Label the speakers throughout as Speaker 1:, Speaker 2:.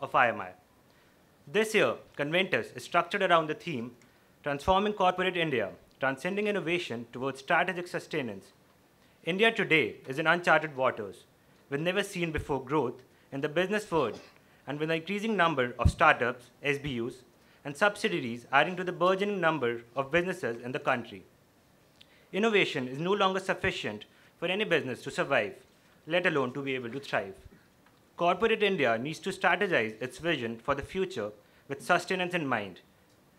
Speaker 1: of IMI. This year, Conventus is structured around the theme Transforming Corporate India, Transcending Innovation Towards Strategic Sustenance. India today is in uncharted waters, with never seen before growth in the business world and with an increasing number of startups, SBUs, and subsidiaries adding to the burgeoning number of businesses in the country. Innovation is no longer sufficient for any business to survive, let alone to be able to thrive. Corporate India needs to strategize its vision for the future with sustenance in mind.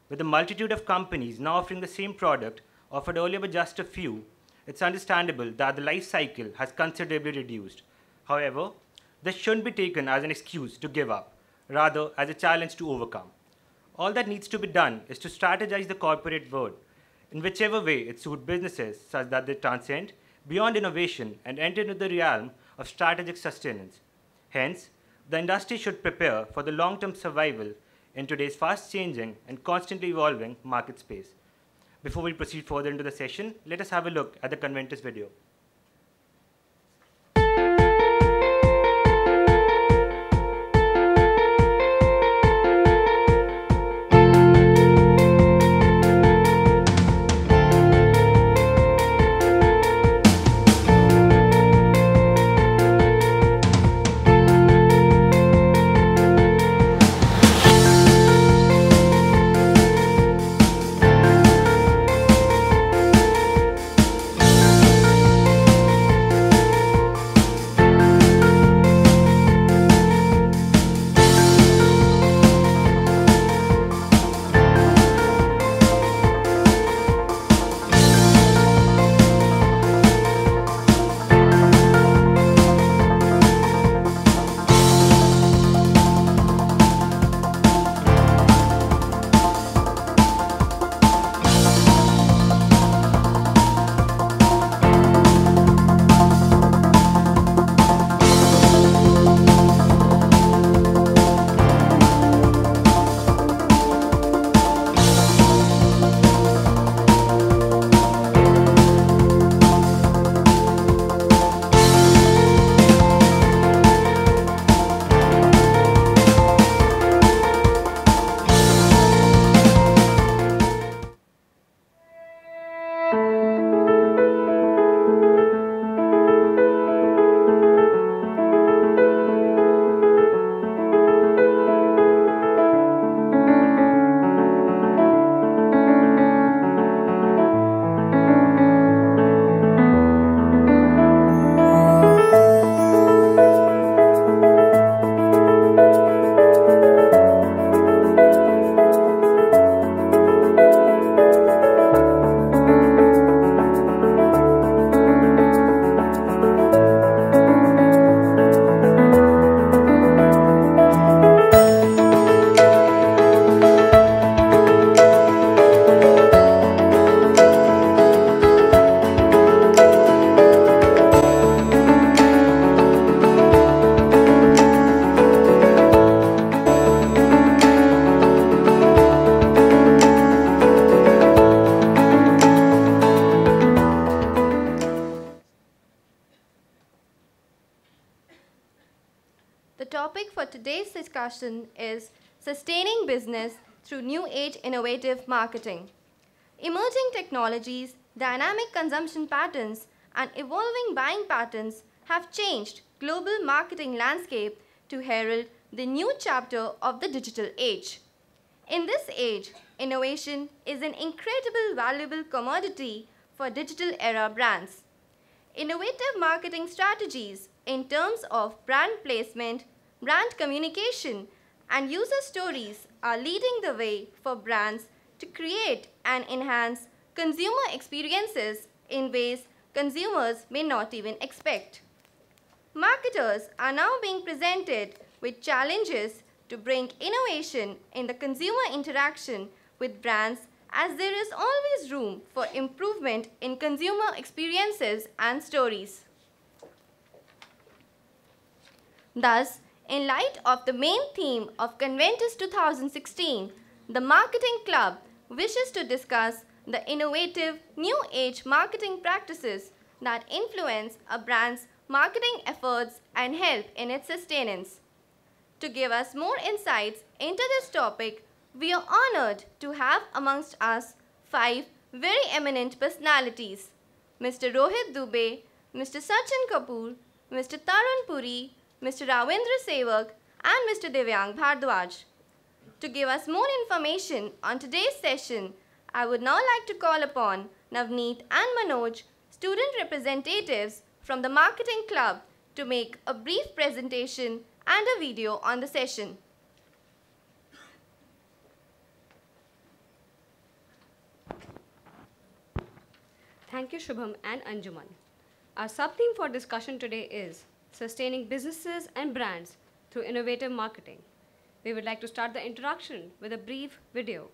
Speaker 1: With a multitude of companies now offering the same product offered earlier by just a few, it's understandable that the life cycle has considerably reduced. However, this shouldn't be taken as an excuse to give up, rather as a challenge to overcome. All that needs to be done is to strategize the corporate world in whichever way it suits businesses such that they transcend beyond innovation and enter into the realm of strategic sustenance. Hence, the industry should prepare for the long-term survival in today's fast-changing and constantly evolving market space. Before we proceed further into the session, let us have a look at the Conventus video.
Speaker 2: The topic for today's discussion is Sustaining Business Through New Age Innovative Marketing. Emerging technologies, dynamic consumption patterns, and evolving buying patterns have changed global marketing landscape to herald the new chapter of the digital age. In this age, innovation is an incredible valuable commodity for digital era brands. Innovative marketing strategies in terms of brand placement, brand communication, and user stories are leading the way for brands to create and enhance consumer experiences in ways consumers may not even expect. Marketers are now being presented with challenges to bring innovation in the consumer interaction with brands, as there is always room for improvement in consumer experiences and stories. Thus, in light of the main theme of Conventus 2016, the Marketing Club wishes to discuss the innovative new age marketing practices that influence a brand's marketing efforts and help in its sustenance. To give us more insights into this topic, we are honored to have amongst us five very eminent personalities: Mr. Rohit Dubey, Mr. Sachin Kapoor, Mr. Tarun Puri, Mr. Ravindra Sevak, and Mr. Divyang Bhardwaj. To give us more information on today's session, I would now like to call upon Navneet and Manoj, student representatives from the Marketing Club, to make a brief presentation and a video on the session.
Speaker 3: Thank you, Shubham and Anjuman. Our sub-theme for discussion today is sustaining businesses and brands through innovative marketing. We would like to start the introduction with a brief video.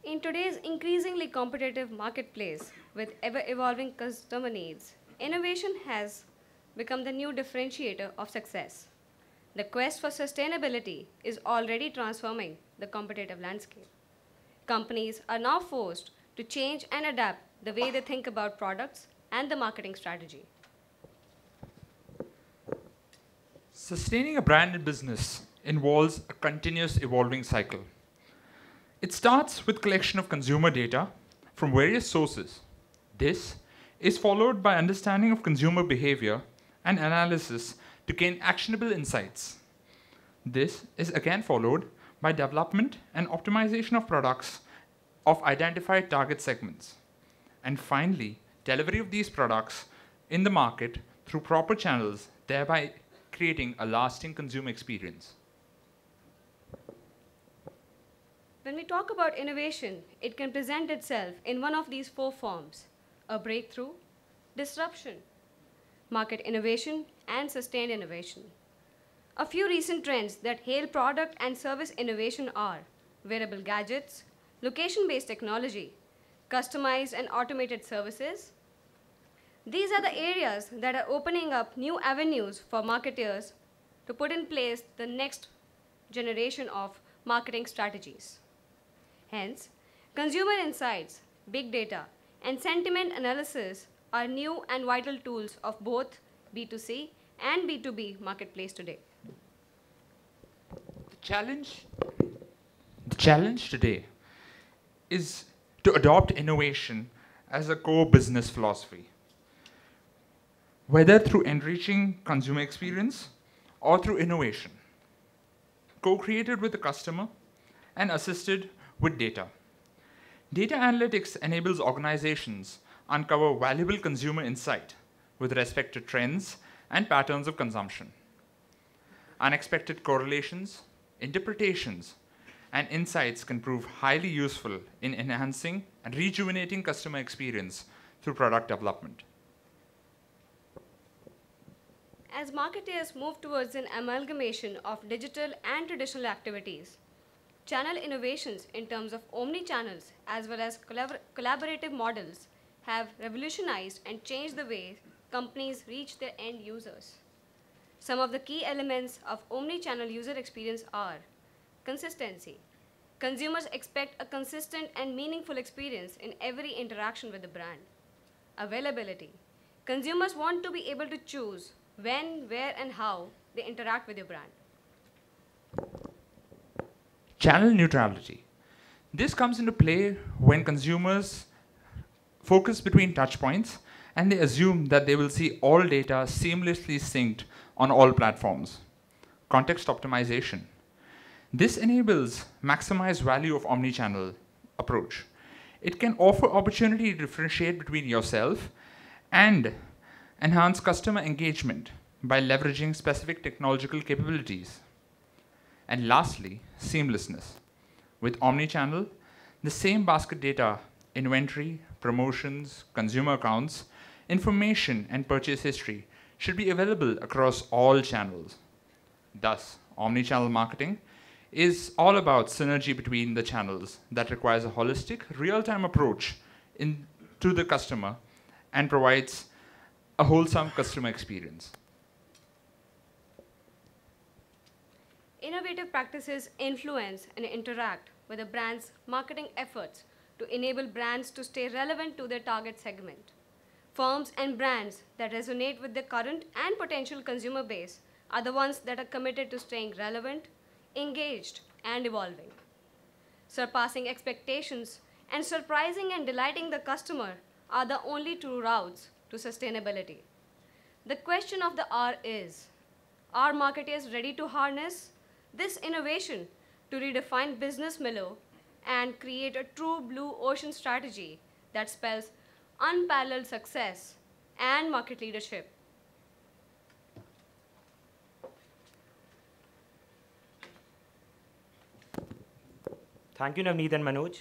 Speaker 3: In today's increasingly competitive marketplace with ever-evolving customer needs, innovation has become the new differentiator of success. The quest for sustainability is already transforming the competitive landscape. Companies are now forced to change and adapt the way they think about products and the marketing strategy.
Speaker 4: Sustaining a brand and business involves a continuous evolving cycle. It starts with collection of consumer data from various sources. This is followed by understanding of consumer behavior and analysis to gain actionable insights. This is again followed by development and optimization of products of identified target segments. And finally, delivery of these products in the market through proper channels, thereby creating a lasting consumer experience.
Speaker 3: When we talk about innovation, it can present itself in one of these four forms: a breakthrough, disruption, market innovation, and sustained innovation. A few recent trends that hail product and service innovation are wearable gadgets, location-based technology, customized and automated services. These are the areas that are opening up new avenues for marketers to put in place the next generation of marketing strategies. Hence, consumer insights, big data, and sentiment analysis are new and vital tools of both B2C and B2B marketplace today.
Speaker 4: The challenge today is to adopt innovation as a core business philosophy, whether through enriching consumer experience or through innovation, co-created with the customer and assisted with data. Data analytics enables organizations uncover valuable consumer insight with respect to trends and patterns of consumption. Unexpected correlations, interpretations, and insights can prove highly useful in enhancing and rejuvenating customer experience through product development.
Speaker 3: As marketers move towards an amalgamation of digital and traditional activities, Channel innovations in terms of omni-channels as well as collaborative models have revolutionized and changed the way companies reach their end users. Some of the key elements of omni-channel user experience are consistency. Consumers expect a consistent and meaningful experience in every interaction with the brand. Availability. Consumers want to be able to choose when, where, and how they interact with your brand.
Speaker 4: Channel neutrality. This comes into play when consumers focus between touchpoints and they assume that they will see all data seamlessly synced on all platforms. Context optimization. This enables maximized value of omnichannel approach. It can offer opportunity to differentiate between yourself and enhance customer engagement by leveraging specific technological capabilities. And lastly, seamlessness. With omnichannel, the same basket data, inventory, promotions, consumer accounts, information, and purchase history should be available across all channels. Thus, omnichannel marketing is all about synergy between the channels that requires a holistic, real-time approach to the customer and provides a wholesome customer experience.
Speaker 3: Innovative practices influence and interact with a brand's marketing efforts to enable brands to stay relevant to their target segment. Firms and brands that resonate with their current and potential consumer base are the ones that are committed to staying relevant, engaged, and evolving. Surpassing expectations and surprising and delighting the customer are the only true routes to sustainability. The question of the hour is, are marketers ready to harness this innovation to redefine business milieu and create a true blue ocean strategy that spells unparalleled success and market leadership?
Speaker 1: Thank you, Navneet and Manoj.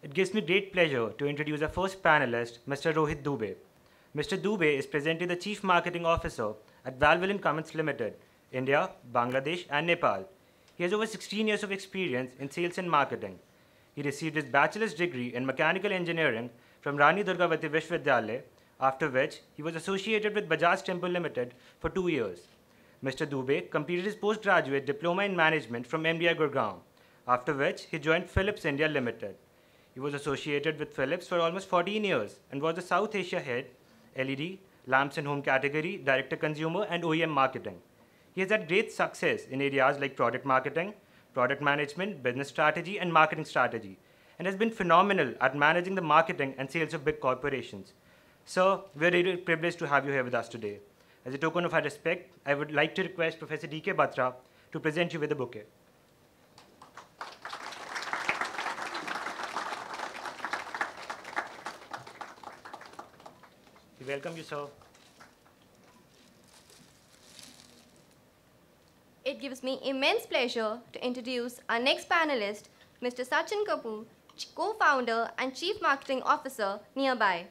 Speaker 1: It gives me great pleasure to introduce our first panelist, Mr. Rohit Dubey. Mr. Dubey is presently the Chief Marketing Officer at Valvoline Cummins Limited, India, Bangladesh, and Nepal. He has over 16 years of experience in sales and marketing. He received his bachelor's degree in mechanical engineering from Rani Durgavati Vishwavidyalaya, after which he was associated with Bajaj Temple Limited for 2 years. Mr. Dubey completed his postgraduate diploma in management from MDI Gurgaon, after which he joined Philips India Limited. He was associated with Philips for almost 14 years and was the South Asia head, LED, lamps and home category, director consumer, and OEM marketing. He has had great success in areas like product marketing, product management, business strategy, and marketing strategy, and has been phenomenal at managing the marketing and sales of big corporations. Sir, we're really privileged to have you here with us today. As a token of our respect, I would like to request Professor D.K. Batra to present you with a bouquet. We welcome you, sir.
Speaker 2: It gives me immense pleasure to introduce our next panelist, Mr. Sachin Kapoor, co-founder and Chief Marketing Officer, Nearby.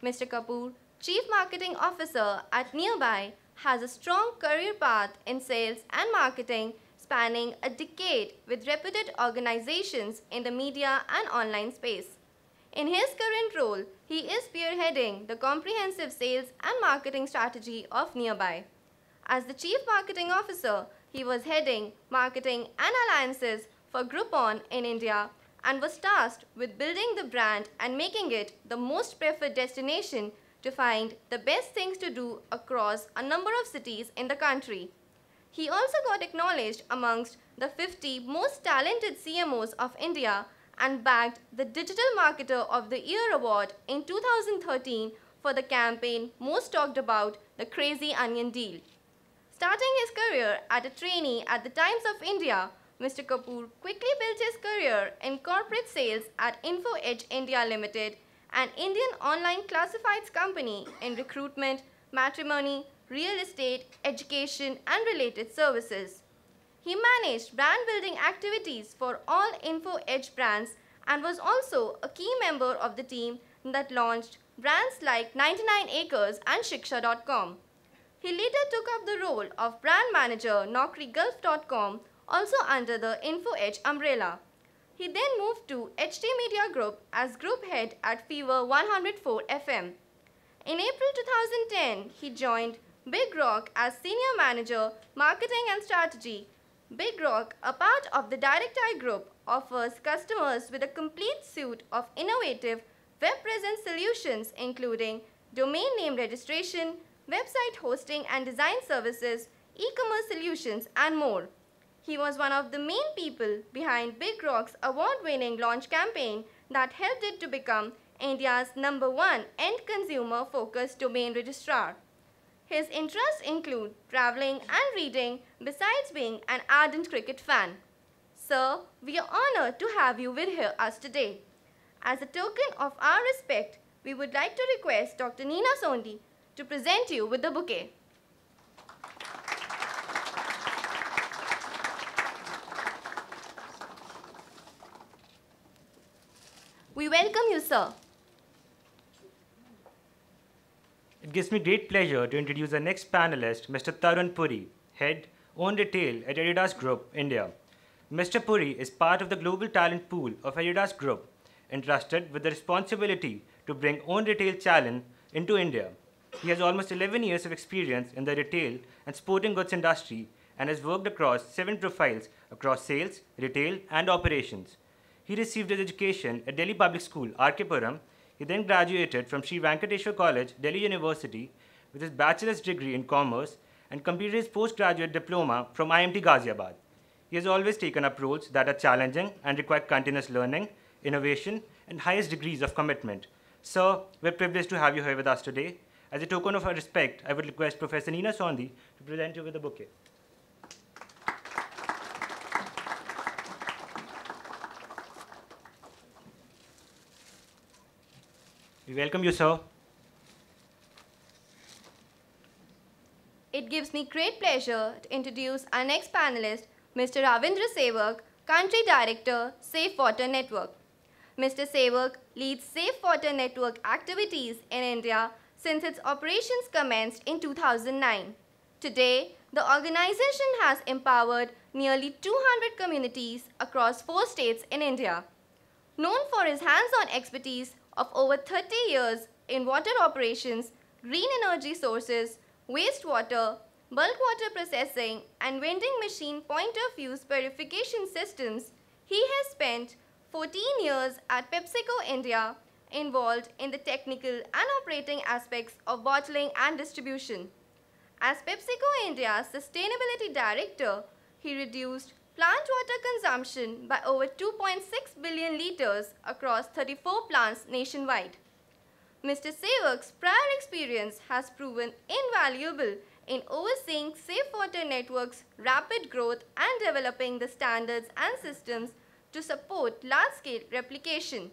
Speaker 2: Mr. Kapoor, Chief Marketing Officer at Nearby, has a strong career path in sales and marketing spanning a decade with reputed organizations in the media and online space. In his current role, he is spearheading the comprehensive sales and marketing strategy of Nearby. As the Chief Marketing Officer, he was heading marketing and alliances for Groupon in India and was tasked with building the brand and making it the most preferred destination to find the best things to do across a number of cities in the country. He also got acknowledged amongst the 50 most talented CMOs of India and bagged the Digital Marketer of the Year award in 2013 for the campaign most talked about, the Crazy Onion Deal. Starting his career as a trainee at the Times of India, Mr. Kapoor quickly built his career in corporate sales at Info Edge India Limited, an Indian online classifieds company in recruitment, matrimony, real estate, education, and related services. He managed brand building activities for all Info Edge brands and was also a key member of the team that launched brands like 99 Acres and Shiksha.com. He later took up the role of brand manager NaukriGulf.com, also under the Info Edge umbrella. He then moved to HT Media Group as group head at Fever 104 FM. In April 2010, he joined Big Rock as Senior Manager, Marketing and Strategy. Big Rock, a part of the DirectEye Group, offers customers with a complete suite of innovative web presence solutions including domain name registration, website hosting and design services, e-commerce solutions, and more. He was one of the main people behind Big Rock's award-winning launch campaign that helped it to become India's #1 end consumer-focused domain registrar. His interests include traveling and reading, besides being an ardent cricket fan. Sir, we are honored to have you with us today. As a token of our respect, we would like to request Dr. Neena Sondhi to present you with the bouquet. We welcome you, sir.
Speaker 1: It gives me great pleasure to introduce our next panelist, Mr. Tarun Puri, Head, Own Retail at Adidas Group, India. Mr. Puri is part of the global talent pool of Adidas Group, entrusted with the responsibility to bring Own Retail talent into India. He has almost 11 years of experience in the retail and sporting goods industry and has worked across 7 profiles across sales, retail, and operations. He received his education at Delhi Public School, R.K. Puram. He then graduated from Sri Venkateshwar College, Delhi University, with his bachelor's degree in commerce and completed his postgraduate diploma from IMT Ghaziabad. He has always taken up roles that are challenging and require continuous learning, innovation, and highest degrees of commitment. Sir, we're privileged to have you here with us today. As a token of our respect, I would request Professor Neena Sondhi to present you with a bouquet. We welcome you, sir.
Speaker 2: It gives me great pleasure to introduce our next panelist, Mr. Ravindra Sevak, Country Director, Safe Water Network. Mr. Sevak leads Safe Water Network activities in India since its operations commenced in 2009. Today, the organization has empowered nearly 200 communities across 4 states in India. Known for his hands-on expertise of over 30 years in water operations, green energy sources, wastewater, bulk water processing, and vending machine point-of-use purification systems, he has spent 14 years at PepsiCo India, involved in the technical and operating aspects of bottling and distribution. As PepsiCo India's Sustainability Director, he reduced plant water consumption by over 2.6 billion liters across 34 plants nationwide. Mr. Sevak's prior experience has proven invaluable in overseeing Safe Water Network's rapid growth and developing the standards and systems to support large-scale replication.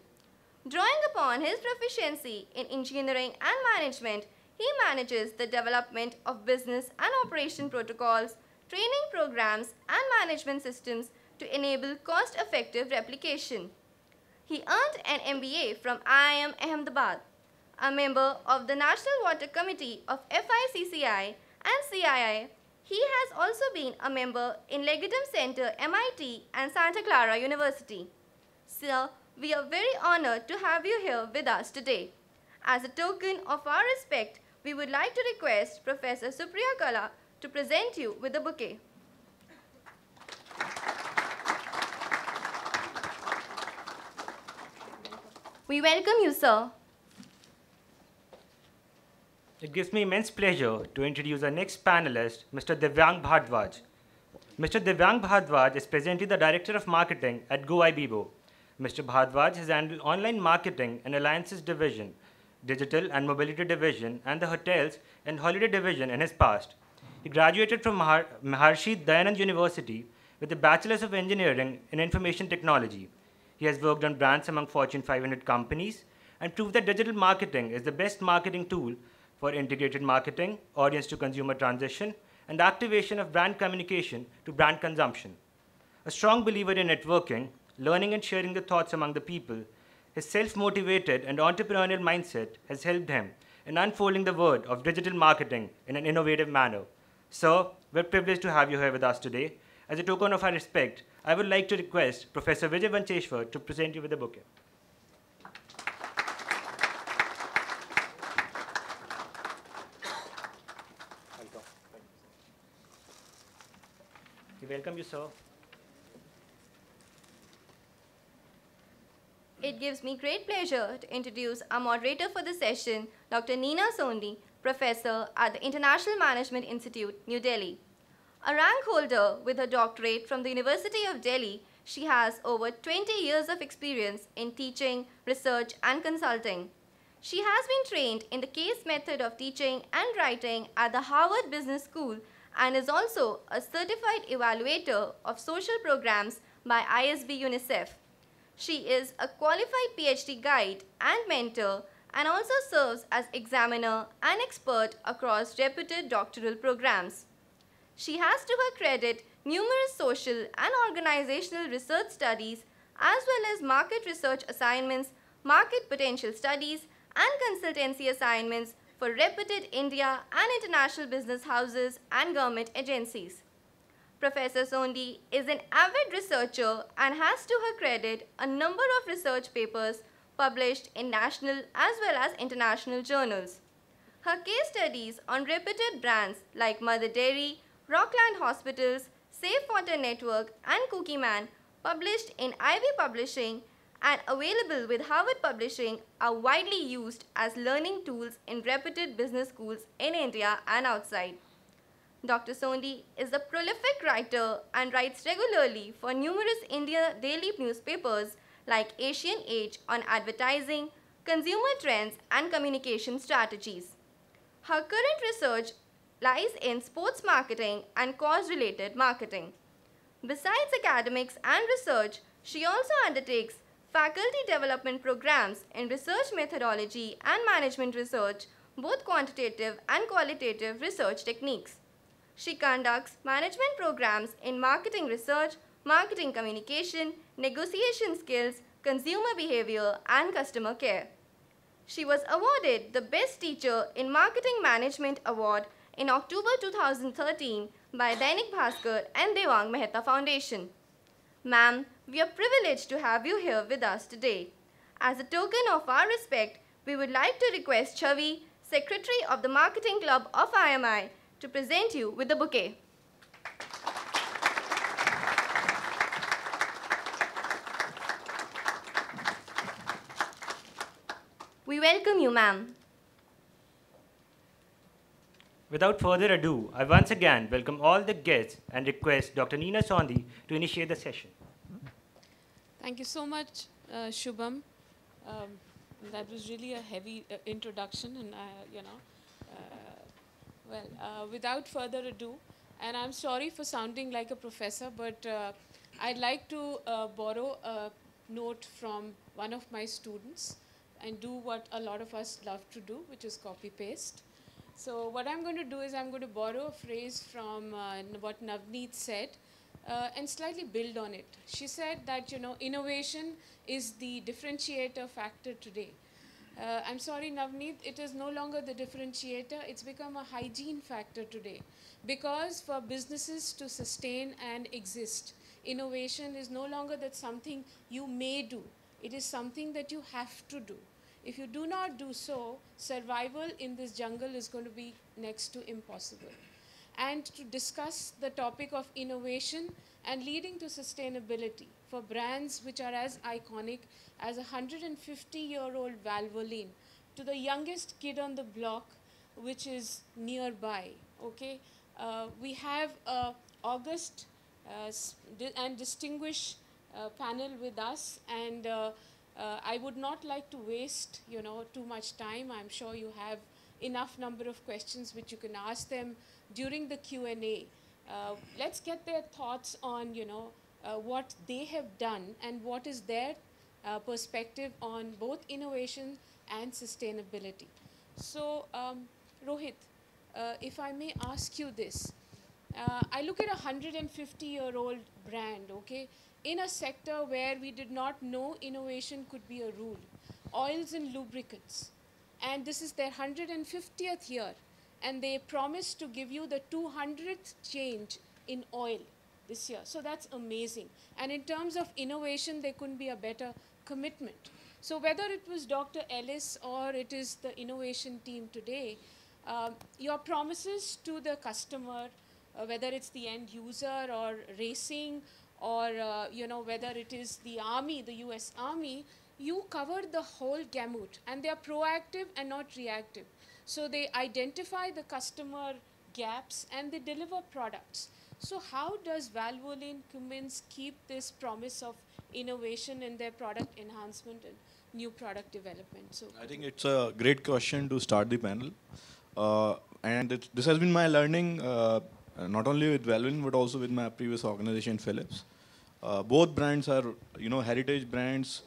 Speaker 2: Drawing upon his proficiency in engineering and management, he manages the development of business and operation protocols, training programs, and management systems to enable cost-effective replication. He earned an MBA from IIM Ahmedabad. A member of the National Water Committee of FICCI and CII, he has also been a member in Legatum Center, MIT, and Santa Clara University. Sir, we are very honored to have you here with us today. As a token of our respect, we would like to request Professor Supriya Kala to present you with a bouquet. We welcome you, sir.
Speaker 1: It gives me immense pleasure to introduce our next panelist, Mr. Divyang Bhardwaj. Mr. Divyang Bhardwaj is presently the Director of Marketing at GoIbibo. Mr. Bhardwaj has handled online marketing and alliances division, digital and mobility division, and the hotels and holiday division in his past. He graduated from Maharshi Dayanand University with a Bachelor's of Engineering in Information Technology. He has worked on brands among Fortune 500 companies and proved that digital marketing is the best marketing tool for integrated marketing, audience-to-consumer transition, and activation of brand communication to brand consumption. A strong believer in networking, learning and sharing the thoughts among the people, his self-motivated and entrepreneurial mindset has helped him in unfolding the word of digital marketing in an innovative manner. Sir, we're privileged to have you here with us today. As a token of our respect, I would like to request Professor Vijay Vancheshwar to present you with a bouquet. We welcome you, sir.
Speaker 2: It gives me great pleasure to introduce our moderator for the session, Dr. Neena Sondi, professor at the International Management Institute, New Delhi. A rank holder with her doctorate from the University of Delhi, she has over 20 years of experience in teaching, research, and consulting. She has been trained in the case method of teaching and writing at the Harvard Business School and is also a certified evaluator of social programs by ISB UNICEF. She is a qualified PhD guide and mentor and also serves as examiner and expert across reputed doctoral programs. She has to her credit numerous social and organizational research studies as well as market research assignments, market potential studies, and consultancy assignments for reputed India and international business houses and government agencies. Professor Sondi is an avid researcher and has to her credit a number of research papers published in national as well as international journals. Her case studies on reputed brands like Mother Dairy, Rockland Hospitals, Safe Water Network, and Cookie Man, published in Ivy Publishing and available with Harvard Publishing, are widely used as learning tools in reputed business schools in India and outside. Dr. Sondi is a prolific writer and writes regularly for numerous India daily newspapers like Asian Age on advertising, consumer trends, and communication strategies. Her current research lies in sports marketing and cause-related marketing. Besides academics and research, she also undertakes faculty development programs in research methodology and management research, both quantitative and qualitative research techniques. She conducts management programs in marketing research, marketing communication, negotiation skills, consumer behavior, and customer care. She was awarded the Best Teacher in Marketing Management Award in October 2013 by Dainik Bhaskar and Devang Mehta Foundation. Ma'am, we are privileged to have you here with us today. As a token of our respect, we would like to request Chavi, Secretary of the Marketing Club of IMI, to present you with the bouquet. We welcome you, ma'am.
Speaker 1: Without further ado, I once again welcome all the guests and request Dr. Neena Sondi to initiate the session.
Speaker 5: Thank you so much, Shubham. That was really a heavy introduction, and without further ado, and I'm sorry for sounding like a professor, but I'd like to borrow a note from one of my students and do what a lot of us love to do, which is copy-paste. So what I'm going to do is I'm going to borrow a phrase from what Navneet said and slightly build on it. She said that, innovation is the differentiator factor today. I'm sorry, Navneet, it is no longer the differentiator. It's become a hygiene factor today. Because for businesses to sustain and exist, innovation is no longer that something you may do. It is something that you have to do. If you do not do so, survival in this jungle is going to be next to impossible. And to discuss the topic of innovation and leading to sustainability for brands which are as iconic as a 150-year-old Valvoline to the youngest kid on the block, which is nearby. Okay, we have an august and distinguished panel with us, and I would not like to waste, too much time. I'm sure you have enough number of questions which you can ask them during the Q&A. Let's get their thoughts on, what they have done and what is their perspective on both innovation and sustainability. So, Rohit, if I may ask you this. I look at a 150-year-old brand, okay, in a sector where we did not know innovation could be a rule, oils and lubricants. And this is their 150th year, and they promise to give you the 200th change in oil. this year. So that's amazing. And in terms of innovation, there couldn't be a better commitment. So whether it was Dr. Ellis or it is the innovation team today, your promises to the customer, whether it's the end user or racing, or whether it is the army, the US Army, you cover the whole gamut, and they are proactive and not reactive. So they identify the customer gaps and they deliver products. So how does Valvoline Cummins keep this promise of innovation in their product enhancement and new product development? So
Speaker 6: I think it's a great question to start the panel. And this has been my learning, not only with Valvoline, but also with my previous organization, Philips. Both brands are, heritage brands.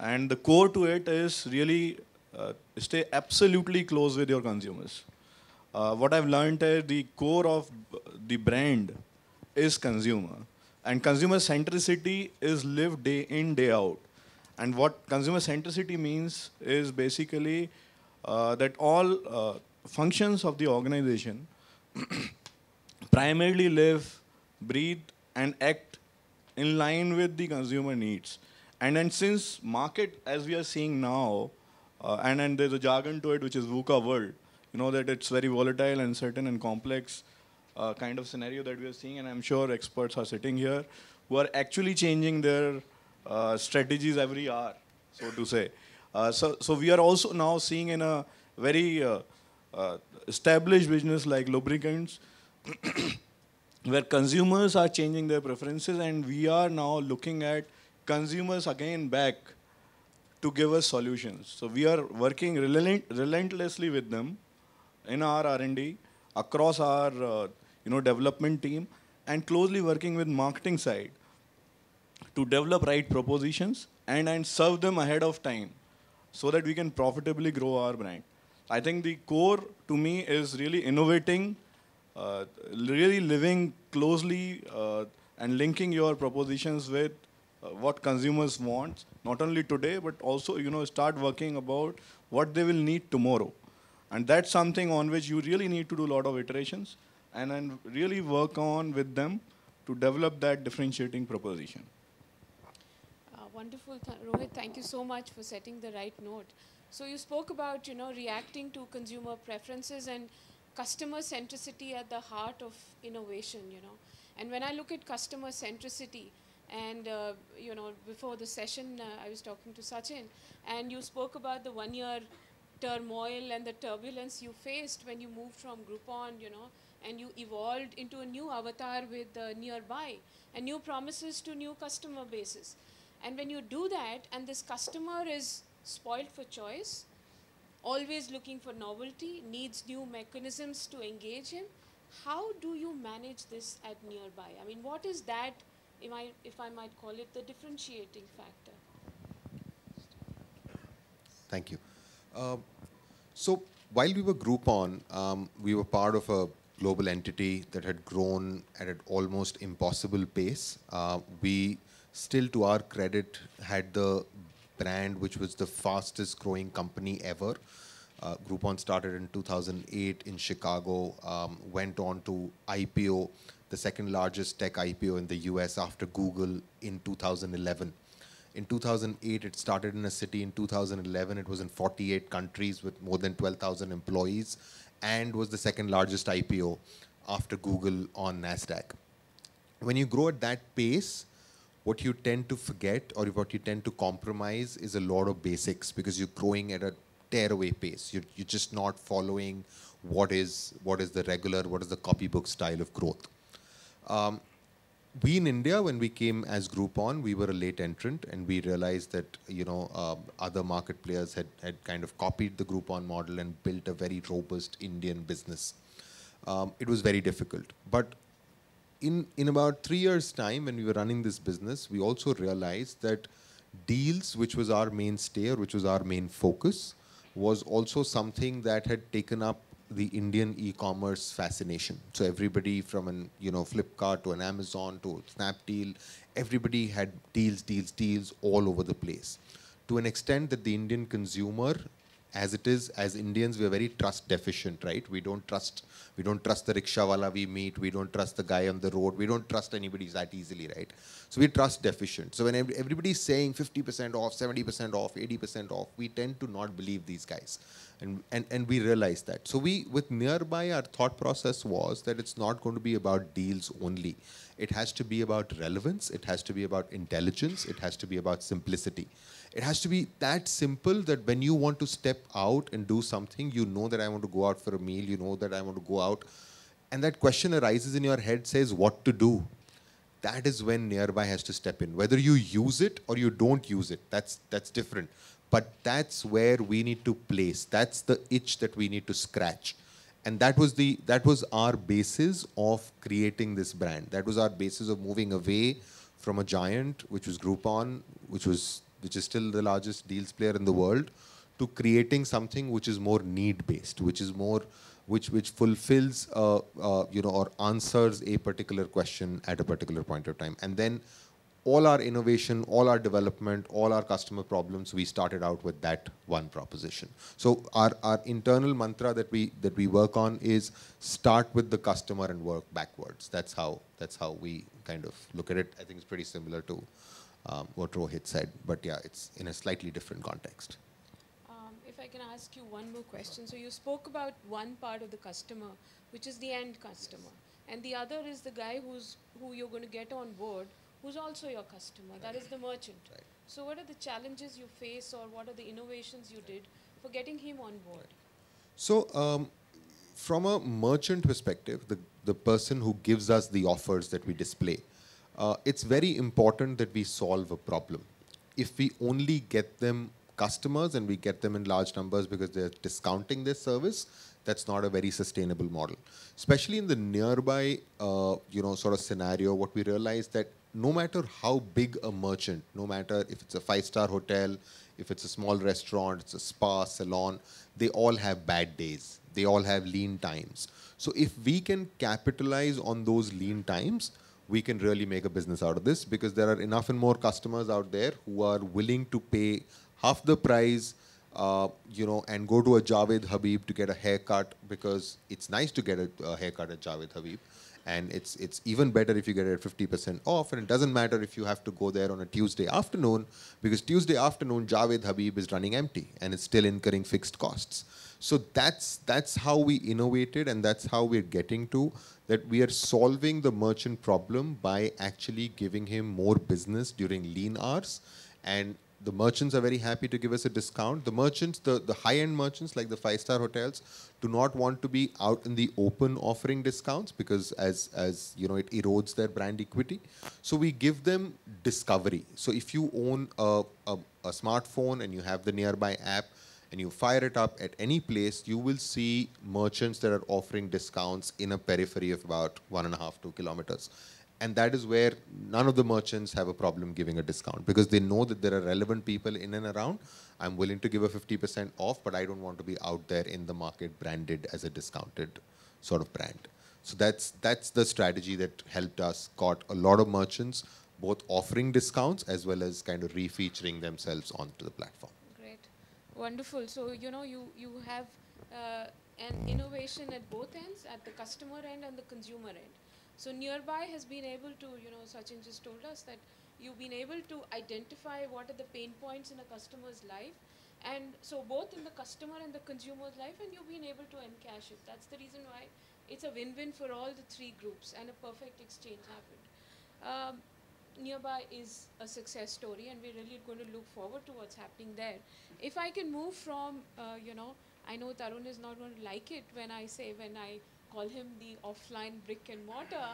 Speaker 6: And the core to it is really stay absolutely close with your consumers. What I've learned is the core of the brand is consumer. And consumer centricity is lived day in, day out. And what consumer centricity means is basically that all functions of the organization primarily live, breathe, and act in line with the consumer needs. And then since market, as we are seeing now, and then there's a jargon to it, which is VUCA world, that it's very volatile, uncertain, and complex kind of scenario that we are seeing. And I'm sure experts are sitting here who are actually changing their strategies every hour, so to say. So we are also now seeing in a very established business like lubricants, where consumers are changing their preferences, and we are now looking at consumers again back to give us solutions. So we are working relentlessly with them in our R&D, across our development team, and closely working with marketing side to develop right propositions and serve them ahead of time so that we can profitably grow our brand. I think the core to me is really innovating, really living closely and linking your propositions with what consumers want, not only today, but also start working about what they will need tomorrow. And that's something on which you really need to do a lot of iterations and then really work on with them to develop that differentiating proposition.
Speaker 5: Wonderful, Rohit. Thank you so much for setting the right note. So you spoke about reacting to consumer preferences and customer centricity at the heart of innovation. And when I look at customer centricity, and before the session, I was talking to Sachin, and you spoke about the 1 year turmoil and the turbulence you faced when you moved from Groupon, and you evolved into a new avatar with Nearby and new promises to new customer bases. And when you do that, and this customer is spoiled for choice, always looking for novelty, needs new mechanisms to engage him, how do you manage this at Nearby? I mean, what is that, if I might call it, the differentiating factor?
Speaker 7: Thank you. So while we were Groupon, we were part of a global entity that had grown at an almost impossible pace. We still, to our credit, had the brand which was the fastest growing company ever. Groupon started in 2008 in Chicago, went on to IPO, the second largest tech IPO in the US after Google in 2011. In 2008, it started in a city. In 2011, it was in 48 countries with more than 12,000 employees and was the second largest IPO after Google on NASDAQ. When you grow at that pace, what you tend to forget or what you tend to compromise is a lot of basics because you're growing at a tearaway pace. You're just not following what is the regular, what is the copybook style of growth. We in India, when we came as Groupon, we were a late entrant, and we realized that other market players had kind of copied the Groupon model and built a very robust Indian business. It was very difficult, but in about 3 years' time, when we were running this business, we also realized that deals, which was our mainstay or which was our main focus, was also something that had taken up the Indian e-commerce fascination. So everybody from an Flipkart to an Amazon to Snapdeal, everybody had deals all over the place. To an extent that the Indian consumer as it is, as Indians, we are very trust deficient, right? We don't trust the rickshaw wala we meet. We don't trust the guy on the road. We don't trust anybody that easily, right? So we're trust deficient. So when everybody's saying 50% off, 70% off, 80% off, we tend to not believe these guys. And we realize that. So with Nearby, our thought process was that it's not going to be about deals only. It has to be about relevance. It has to be about intelligence. It has to be about simplicity. It has to be that simple that when you want to step out and do something, you know that I want to go out for a meal, you know that I want to go out, and that question arises in your head, says what to do. That is when Nearby has to step in. Whether you use it or you don't use it, that's different. But that's where we need to place. That's the itch that we need to scratch. And that was our basis of creating this brand. That was our basis of moving away from a giant, which was Groupon, which is still the largest deals player in the world, to creating something which is more need-based, which is more, which fulfills, or answers a particular question at a particular point of time. And then all our innovation, all our development, all our customer problems, we started out with that one proposition. So our internal mantra that we work on is start with the customer and work backwards. That's how we kind of look at it. I think it's pretty similar to what Rohit said, but yeah, it's in a slightly different context.
Speaker 5: If I can ask you one more question. So you spoke about one part of the customer, which is the end customer, and the other is the guy who you're going to get on board, who's also your customer. That is the merchant.
Speaker 7: Right.
Speaker 5: So what are the challenges you face, or what are the innovations you did for getting him on board?
Speaker 7: So from a merchant perspective, the person who gives us the offers that we display, it's very important that we solve a problem. If we only get them customers and we get them in large numbers because they're discounting their service, that's not a very sustainable model. Especially in the Nearby, sort of scenario, what we realized that no matter how big a merchant, no matter if it's a 5-star hotel, if it's a small restaurant, it's a spa, salon, they all have bad days. They all have lean times. So if we can capitalize on those lean times, we can really make a business out of this, because there are enough and more customers out there who are willing to pay half the price, and go to a Javed Habib to get a haircut, because it's nice to get a haircut at Javed Habib. And it's even better if you get it at 50% off. And it doesn't matter if you have to go there on a Tuesday afternoon, because Tuesday afternoon, Javed Habib is running empty and it's still incurring fixed costs. So that's how we innovated, and that's how we're getting to, that we are solving the merchant problem by actually giving him more business during lean hours. And the merchants are very happy to give us a discount. The merchants, the high-end merchants like the 5-star hotels, do not want to be out in the open offering discounts, because as it erodes their brand equity. So we give them discovery. So if you own a smartphone and you have the Nearby app and you fire it up at any place, you will see merchants that are offering discounts in a periphery of about 1.5-2 kilometers. And that is where none of the merchants have a problem giving a discount, because they know that there are relevant people in and around. I'm willing to give a 50% off, but I don't want to be out there in the market branded as a discounted sort of brand. So that's the strategy that helped us got a lot of merchants both offering discounts as well as kind of refeaturing themselves onto the platform.
Speaker 5: Great. Wonderful. So, you have an innovation at both ends, at the customer end and the consumer end. So Nearby has been able to, Sachin just told us that you've been able to identify what are the pain points in a customer's life. And so both in the customer and the consumer's life, and you've been able to encash it. That's the reason why it's a win-win for all the three groups, and a perfect exchange happened. Nearby is a success story, and we're really going to look forward to what's happening there. If I can move from, I know Tarun is not going to like it when I call him the offline brick and mortar,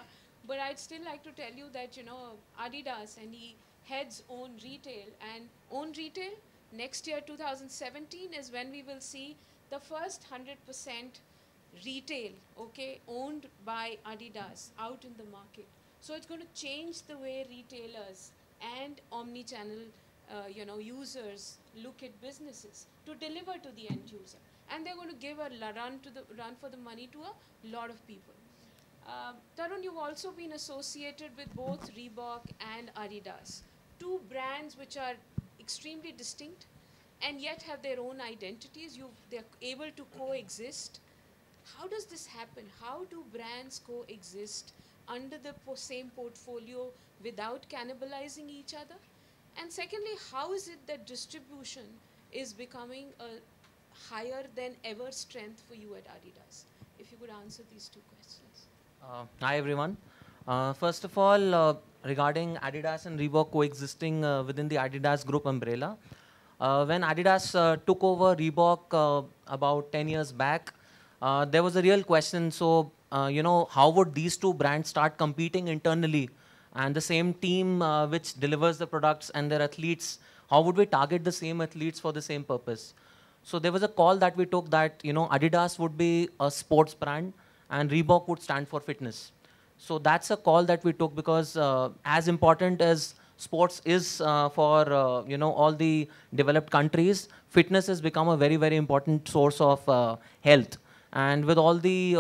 Speaker 5: but I'd still like to tell you that, Adidas, and he heads own retail, and own retail, next year, 2017, is when we will see the first 100% retail, owned by Adidas out in the market. So it's going to change the way retailers and omni-channel, users look at businesses to deliver to the end user. And they're going to give a run for the money to a lot of people. Tarun, you've also been associated with both Reebok and Adidas, two brands which are extremely distinct, and yet have their own identities. They're able to coexist. How does this happen? How do brands coexist under the same portfolio without cannibalizing each other? And secondly, how is it that distribution is becoming a higher than ever strength for you at Adidas? If you could answer these two questions.
Speaker 8: Hi everyone. First of all, regarding Adidas and Reebok coexisting within the Adidas Group umbrella, when Adidas took over Reebok about 10 years back, there was a real question. So, how would these two brands start competing internally? And the same team which delivers the products and their athletes, how would we target the same athletes for the same purpose? So there was a call that we took that, Adidas would be a sports brand and Reebok would stand for fitness. So that's a call that we took because as important as sports is for, all the developed countries, fitness has become a very, very important source of health. And with all the,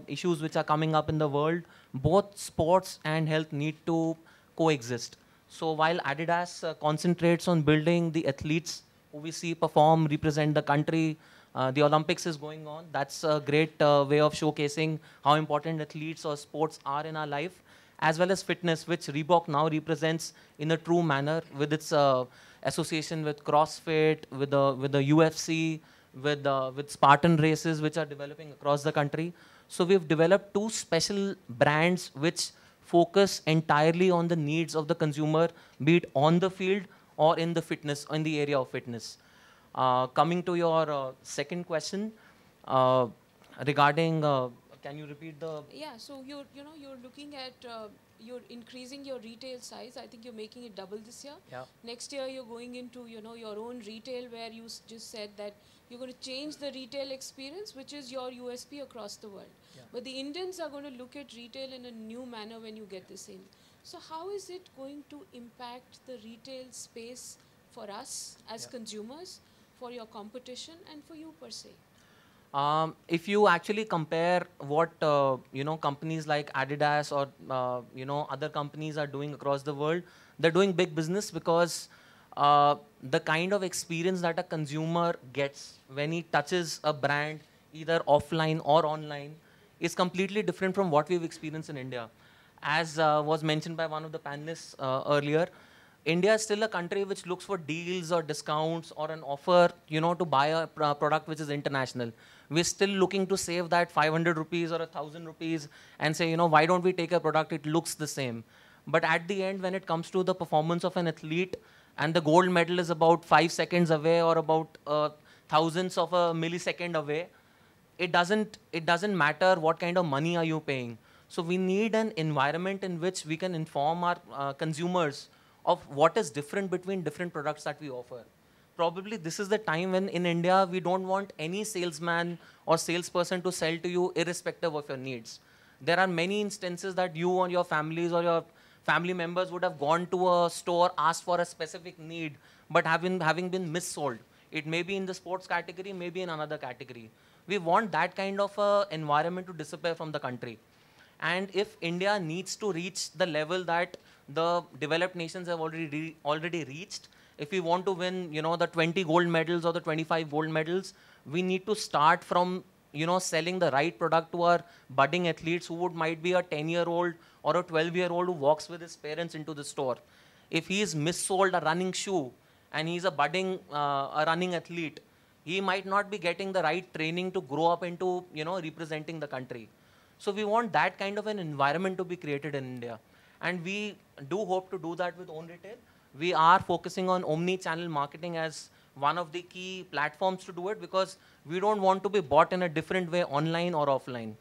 Speaker 8: issues which are coming up in the world, both sports and health need to coexist. So while Adidas concentrates on building the athletes who we see perform, represent the country, the Olympics is going on. That's a great way of showcasing how important athletes or sports are in our life, as well as fitness, which Reebok now represents in a true manner with its association with CrossFit, with the UFC, with Spartan races, which are developing across the country. So we've developed two special brands which focus entirely on the needs of the consumer, be it on the field or in the area of fitness. Coming to your second question regarding, can you repeat the?
Speaker 5: Yeah, so you're looking at, you're increasing your retail size. I think you're making it double this year.
Speaker 8: Yeah.
Speaker 5: Next year you're going into, your own retail where you just said that you're going to change the retail experience, which is your USP across the world.
Speaker 8: Yeah.
Speaker 5: But the Indians are going to look at retail in a new manner when you get this in. So how is it going to impact the retail space for us as consumers, for your competition, and for you per se?
Speaker 8: If you actually compare what companies like Adidas or other companies are doing across the world, they're doing big business because the kind of experience that a consumer gets when he touches a brand, either offline or online, is completely different from what we've experienced in India. As was mentioned by one of the panelists earlier, India is still a country which looks for deals or discounts or an offer, to buy a product which is international. We're still looking to save that 500 rupees or 1,000 rupees and say, why don't we take a product? It looks the same. But at the end, when it comes to the performance of an athlete and the gold medal is about 5 seconds away or about thousandths of a millisecond away, it doesn't matter what kind of money are you paying. So we need an environment in which we can inform our consumers of what is different between different products that we offer. Probably this is the time when in India, we don't want any salesman or salesperson to sell to you irrespective of your needs. There are many instances that you or your families or your family members would have gone to a store, asked for a specific need, but having been missold. It may be in the sports category, maybe in another category. We want that kind of environment to disappear from the country. And if India needs to reach the level that the developed nations have already reached, if we want to win, the 20 gold medals or the 25 gold medals, we need to start from, selling the right product to our budding athletes who might be a 10-year-old or a 12-year-old who walks with his parents into the store. If he is missold a running shoe and he's a running athlete, he might not be getting the right training to grow up into, representing the country. So we want that kind of an environment to be created in India. And we do hope to do that with Own Retail. We are focusing on omni-channel marketing as one of the key platforms to do it because we don't want to be bought in a different way online or offline.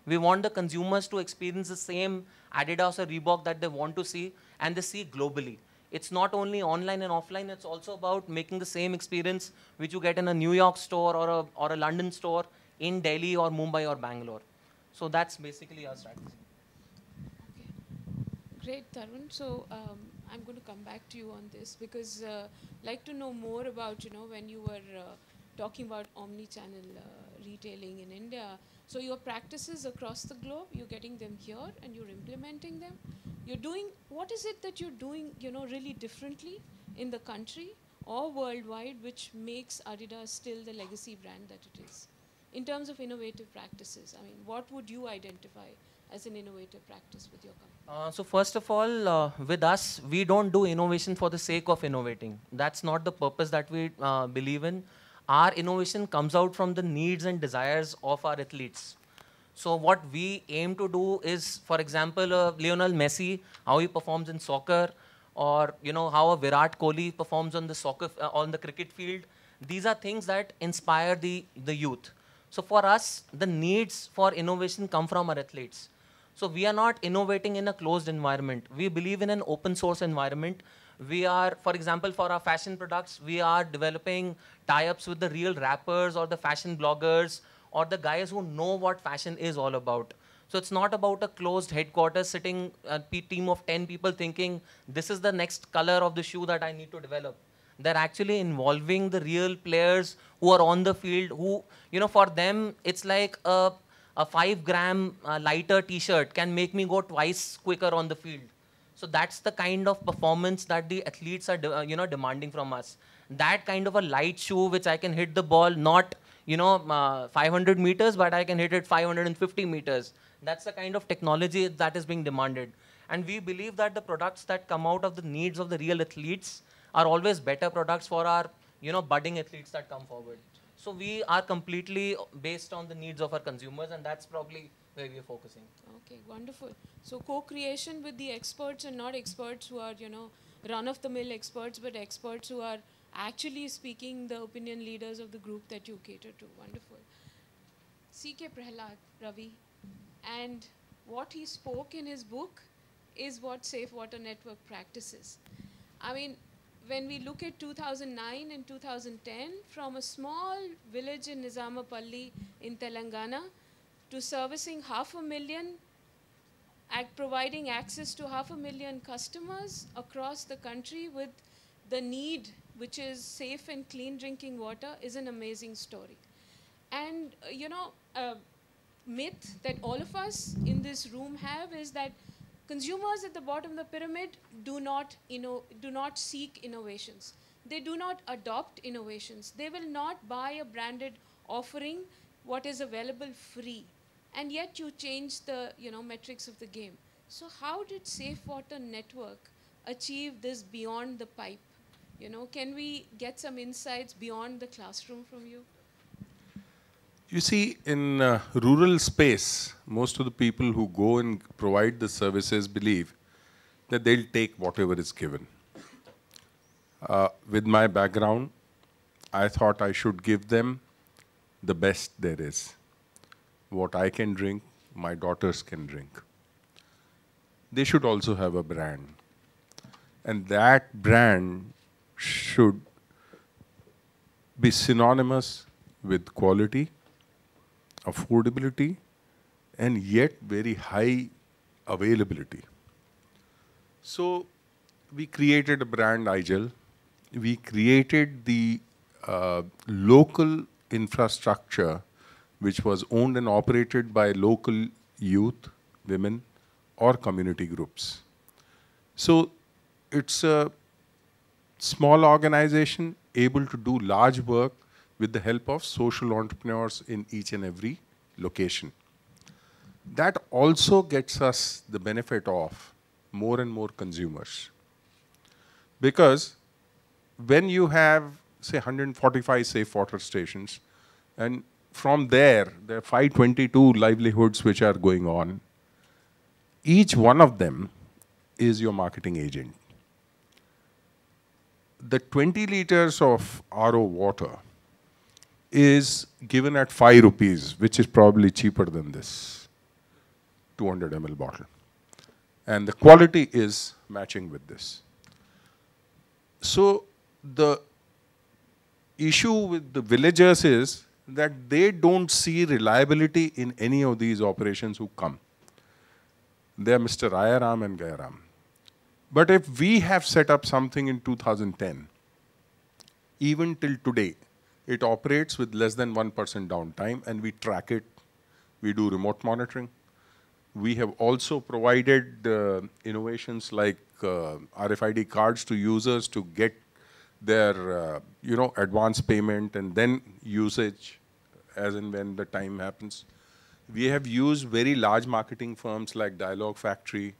Speaker 8: We want the consumers to experience the same Adidas or Reebok that they want to see and they see globally. It's not only online and offline, it's also about making the same experience which you get in a New York store or a London store in Delhi or Mumbai or Bangalore. So that's basically our strategy.
Speaker 5: Okay. Great, Tarun. So I'm going to come back to you on this because I'd like to know more about, when you were talking about omni-channel retailing in India. So your practices across the globe, you're getting them here and you're implementing them. You're doing, what is it that you're doing, really differently in the country or worldwide which makes Adidas still the legacy brand that it is? In terms of innovative practices, I mean, what would you identify as an innovative practice with your company?
Speaker 8: So first of all, with us, we don't do innovation for the sake of innovating. That's not the purpose that we believe in. Our innovation comes out from the needs and desires of our athletes. So what we aim to do is, for example, Lionel Messi, how he performs in soccer, or how a Virat Kohli performs on the on the cricket field. These are things that inspire the youth. So for us, the needs for innovation come from our athletes. So we are not innovating in a closed environment. We believe in an open source environment. We are, for example, for our fashion products, we are developing tie-ups with the real rappers or the fashion bloggers or the guys who know what fashion is all about. So it's not about a closed headquarters sitting a team of 10 people thinking, this is the next color of the shoe that I need to develop. They're actually involving the real players who are on the field, who, for them, it's like a 5-gram lighter t-shirt can make me go twice quicker on the field. So that's the kind of performance that the athletes are demanding from us. That kind of a light shoe which I can hit the ball not 500 meters, but I can hit it 550 meters. That's the kind of technology that is being demanded. And we believe that the products that come out of the needs of the real athletes are always better products for our budding athletes that come forward. So we are completely based on the needs of our consumers, and that's probably where we are focusing.
Speaker 5: Okay, wonderful. So co-creation with the experts and not experts who are, run-of-the-mill experts, but experts who are actually speaking the opinion leaders of the group that you cater to. Wonderful. C.K. Prahalad, Ravi, and what he spoke in his book is what Safe Water Network practices. I mean, when we look at 2009 and 2010, from a small village in Nizamapalli in Telangana to servicing 500,000, providing access to 500,000 customers across the country with the need, which is safe and clean drinking water, is an amazing story. And, a myth that all of us in this room have is that consumers at the bottom of the pyramid do not seek innovations. They do not adopt innovations. They will not buy a branded offering what is available free. And yet you change the metrics of the game. So how did Safe Water Network achieve this beyond the pipe? Can we get some insights beyond the classroom from you?
Speaker 9: You see, in rural space, most of the people who go and provide the services believe that they'll take whatever is given. With my background, I thought I should give them the best there is. What I can drink, my daughters can drink. They should also have a brand. And that brand should be synonymous with quality, affordability, and yet very high availability. So we created a brand, IGEL. We created the local infrastructure which was owned and operated by local youth, women, or community groups. So it's a small organization able to do large work with the help of social entrepreneurs in each and every location. That also gets us the benefit of more and more consumers. Because when you have, say, 145 safe water stations, and from there are 522 livelihoods which are going on, each one of them is your marketing agent. The 20 liters of RO water is given at 5 rupees, which is probably cheaper than this 200 ml bottle. And the quality is matching with this. So the issue with the villagers is that they don't see reliability in any of these operations who come. They are Mr. Ayaram and Gayaram. But if we have set up something in 2010, even till today, it operates with less than 1% downtime, and we track it. We do remote monitoring. We have also provided innovations like RFID cards to users to get their advance payment and then usage as and when the time happens. We have used very large marketing firms like Dialogue Factory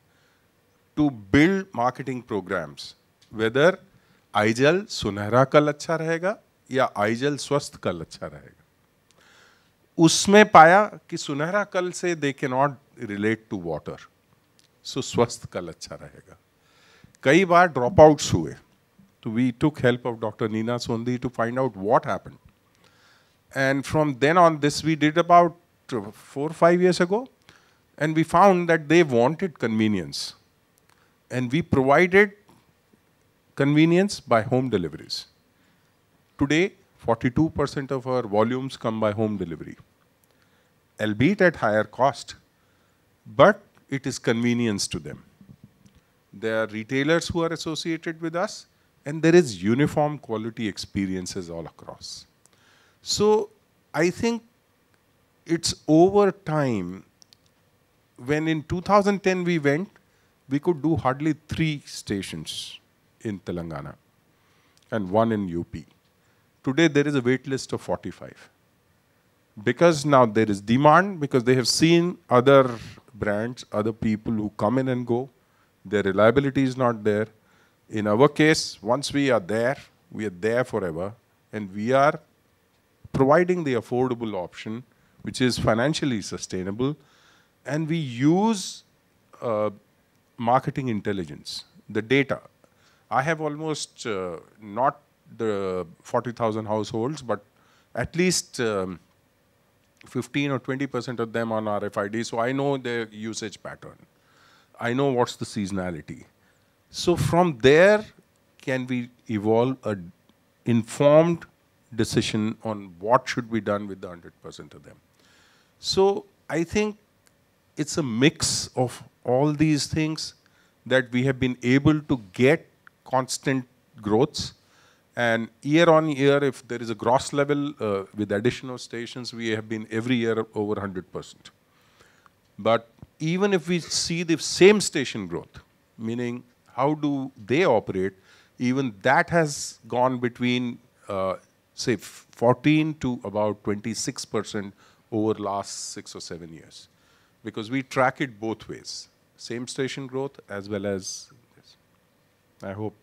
Speaker 9: to build marketing programs, whether Aizawl सुनहरा कल अच्छा रहेगा या आइजल स्वस्थ कल अच्छा रहेगा. उसमें पाया कि सुनहरा कल से they cannot relate to water, so स्वस्थ कल अच्छा रहेगा. कई बार dropouts हुए, so we took help of Dr. Neena Sondhi to find out what happened. And from then on, this we did about 4 or 5 years ago, and we found that they wanted convenience. And we provided convenience by home deliveries. Today, 42% of our volumes come by home delivery, albeit at higher cost, but it is convenience to them. There are retailers who are associated with us, and there is uniform quality experiences all across. So I think it's over time. When in 2010 we went, we could do hardly 3 stations in Telangana and 1 in UP. Today there is a wait list of 45. Because now there is demand, because they have seen other brands, other people who come in and go. Their reliability is not there. In our case, once we are there forever, and we are providing the affordable option, which is financially sustainable, and we use marketing intelligence, the data. I have almost not the 40,000 households, but at least 15 or 20% of them on RFID, so I know their usage pattern. I know what's the seasonality. So from there, can we evolve an informed decision on what should be done with the 100% of them. So I think it's a mix of all these things that we have been able to get constant growths. And year on year, if there is a gross level with additional stations, we have been every year over 100%. But even if we see the same station growth, meaning how do they operate, even that has gone between say 14 to about 26% over last 6 or 7 years. Because we track it both ways, same station growth as well as this. I hope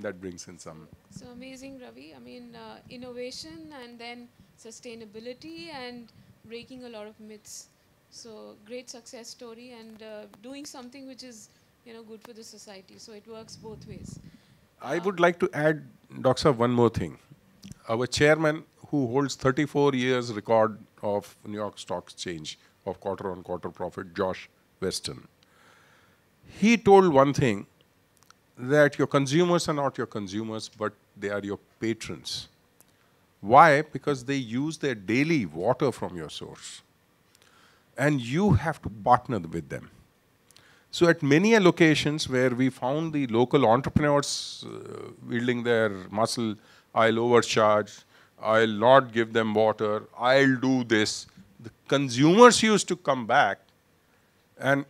Speaker 9: that brings in some.
Speaker 5: So amazing, Ravi. I mean, innovation and then sustainability and breaking a lot of myths. So great success story and doing something which is, good for the society. So it works both ways.
Speaker 9: I would like to add, Dr. Saab, one more thing. Our chairman, who holds 34 years record of New York Stock Exchange of quarter-on-quarter profit, Josh Weston, he told one thing, that your consumers are not your consumers, but they are your patrons. Why? Because they use their daily water from your source. And you have to partner with them. So at many locations where we found the local entrepreneurs wielding their muscle, I'll overcharge, I'll not give them water, I'll do this. The consumers used to come back and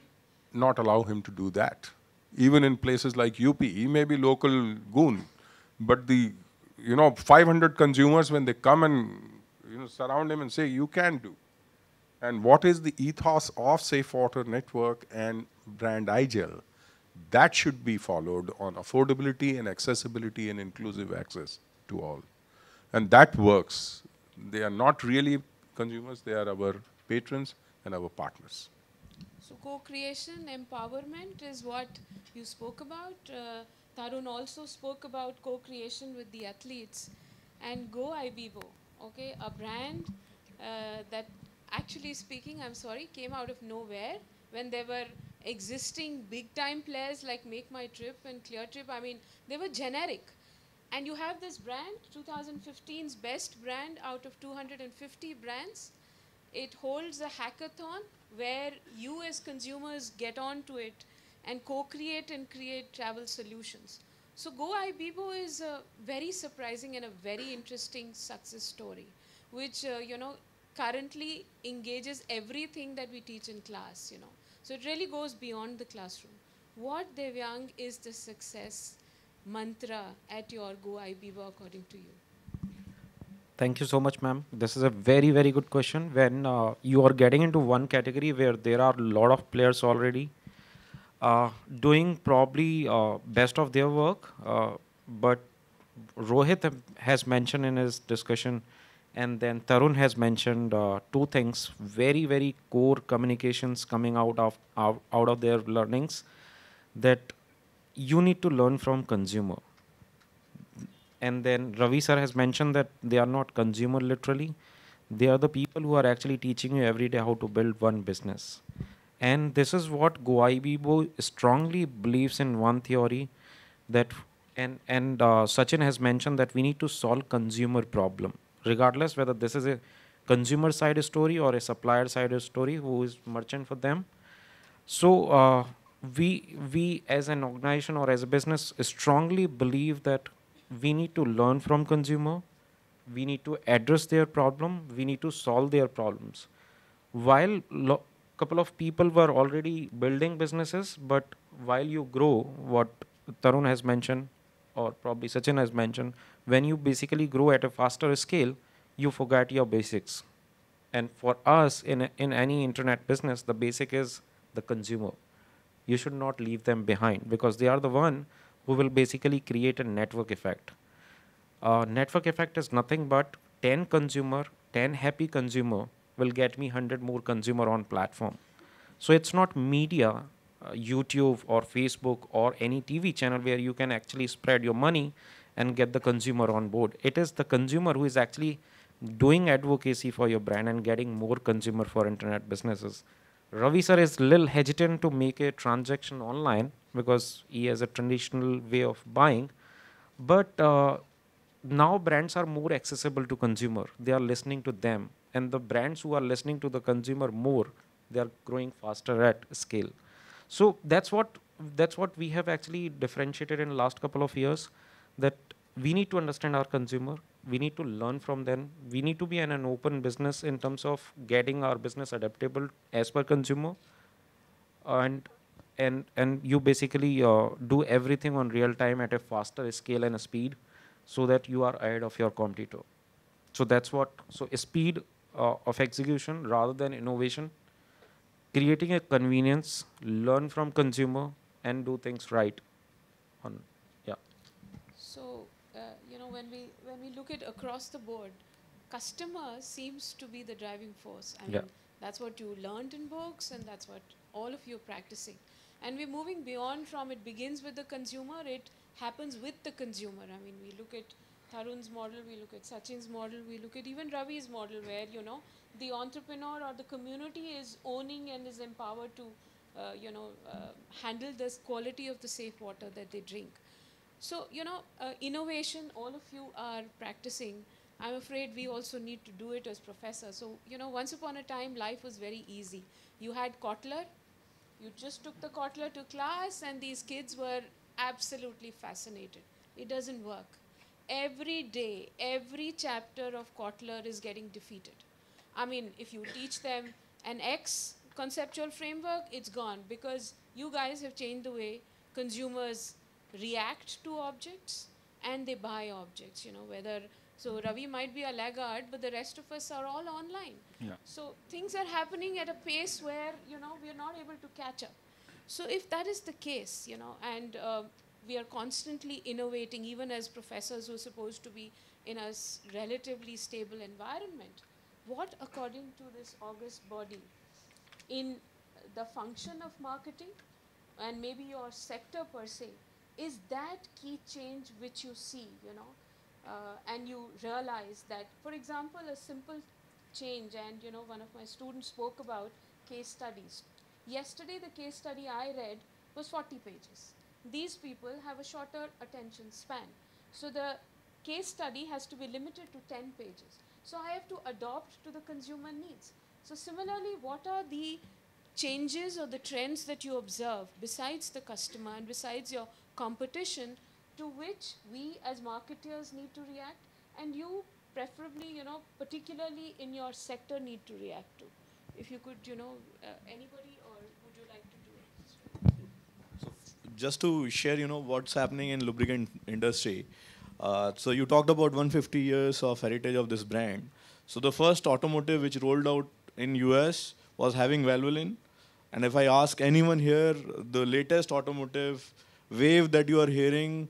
Speaker 9: not allow him to do that. Even in places like UP, he may be local goon, but the 500 consumers, when they come and surround him and say, you can do. And what is the ethos of Safe Water Network and brand iGel? That should be followed on affordability and accessibility and inclusive access to all. And that works. They are not really consumers, they are our patrons and our partners.
Speaker 5: So co-creation, empowerment is what you spoke about. Tarun also spoke about co-creation with the athletes. And Go Ibibo, okay, a brand that actually speaking, I'm sorry, came out of nowhere when there were existing big-time players like Make My Trip and Clear Trip. I mean, they were generic. And you have this brand, 2015's best brand out of 250 brands. It holds a hackathon where you as consumers get onto it and co-create and create travel solutions. So Go Ibibo is a very surprising and a very interesting success story, which, currently engages everything that we teach in class, So it really goes beyond the classroom. What, Devyang, is the success mantra at your Go IBBO according to you?
Speaker 10: Thank you so much, ma'am. This is a very, very good question. When you are getting into one category where there are a lot of players already doing probably best of their work, but Rohit has mentioned in his discussion, and then Tarun has mentioned two things, very, very core communications coming out of their learnings, that you need to learn from consumer. And then Ravi sir has mentioned that they are not consumer literally. They are the people who are actually teaching you every day how to build one business. And this is what GoIBIBO strongly believes in one theory that, and Sachin has mentioned that we need to solve consumer problem, regardless whether this is a consumer side story or a supplier side story who is merchant for them. So we as an organization or as a business strongly believe that we need to learn from consumer, we need to address their problem, we need to solve their problems. While couple of people were already building businesses, but while you grow, what Tarun has mentioned, or probably Sachin has mentioned, when you basically grow at a faster scale, you forget your basics. And for us in any internet business, the basic is the consumer. You should not leave them behind because they are the one who will basically create a network effect. Network effect is nothing but 10 consumer, 10 happy consumer will get me 100 more consumer on platform. So it's not media, YouTube or Facebook or any TV channel where you can actually spread your money and get the consumer on board. It is the consumer who is actually doing advocacy for your brand and getting more consumer for internet businesses. Ravi sir is little hesitant to make a transaction online because he has a traditional way of buying. But now brands are more accessible to consumer. They are listening to them. And the brands who are listening to the consumer more, they are growing faster at scale. So that's what we have actually differentiated in the last couple of years, that we need to understand our consumer. We need to learn from them. We need to be in an open business in terms of getting our business adaptable as per consumer. And you basically do everything on real time at a faster scale and a speed so that you are ahead of your competitor. So that's what, so speed of execution rather than innovation, creating a convenience, learn from consumer and do things right. Yeah.
Speaker 5: So, when we look at across the board, customer seems to be the driving force. I mean, that's what you learned in books, and that's what all of you are practicing. And we're moving beyond from it begins with the consumer, it happens with the consumer. I mean, we look at Tarun's model, we look at Sachin's model, we look at even Ravi's model, where, the entrepreneur or the community is owning and is empowered to, handle this quality of the safe water that they drink. So, innovation, all of you are practicing. I'm afraid we also need to do it as professors. So, once upon a time, life was very easy. You had Kotler, you just took the Kotler to class, and these kids were absolutely fascinated. It doesn't work. Every day, every chapter of Kotler is getting defeated. I mean, if you teach them an X conceptual framework, it's gone because you guys have changed the way consumers react to objects and they buy objects, so Ravi might be a laggard, but the rest of us are all online.
Speaker 4: Yeah.
Speaker 5: So things are happening at a pace where, we are not able to catch up. So if that is the case, and we are constantly innovating, even as professors who are supposed to be in a relatively stable environment, what, according to this august body, in the function of marketing and maybe your sector per se, is that key change which you see, and you realize that, for example, a simple change, and one of my students spoke about case studies. Yesterday, the case study I read was 40 pages. These people have a shorter attention span. So the case study has to be limited to 10 pages. So I have to adopt to the consumer needs. So similarly, what are the changes or the trends that you observe besides the customer and besides your competition, to which we as marketers need to react, and you preferably, particularly in your sector, need to react to? If you could, anybody, or would you like to do it?
Speaker 6: So just to share, what's happening in lubricant industry. So you talked about 150 years of heritage of this brand. So the first automotive which rolled out in US was having Valvoline. And if I ask anyone here, the latest automotive wave that you are hearing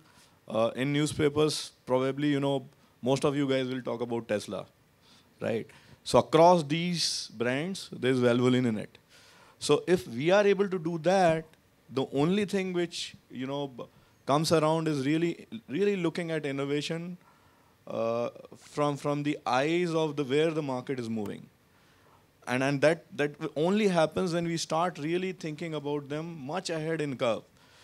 Speaker 6: in newspapers, probably, most of you guys will talk about Tesla, right? So across these brands, there's Valvoline in it. So if we are able to do that, the only thing which, comes around is really looking at innovation from the eyes of where the market is moving. And that only happens when we start really thinking about them much ahead in curve.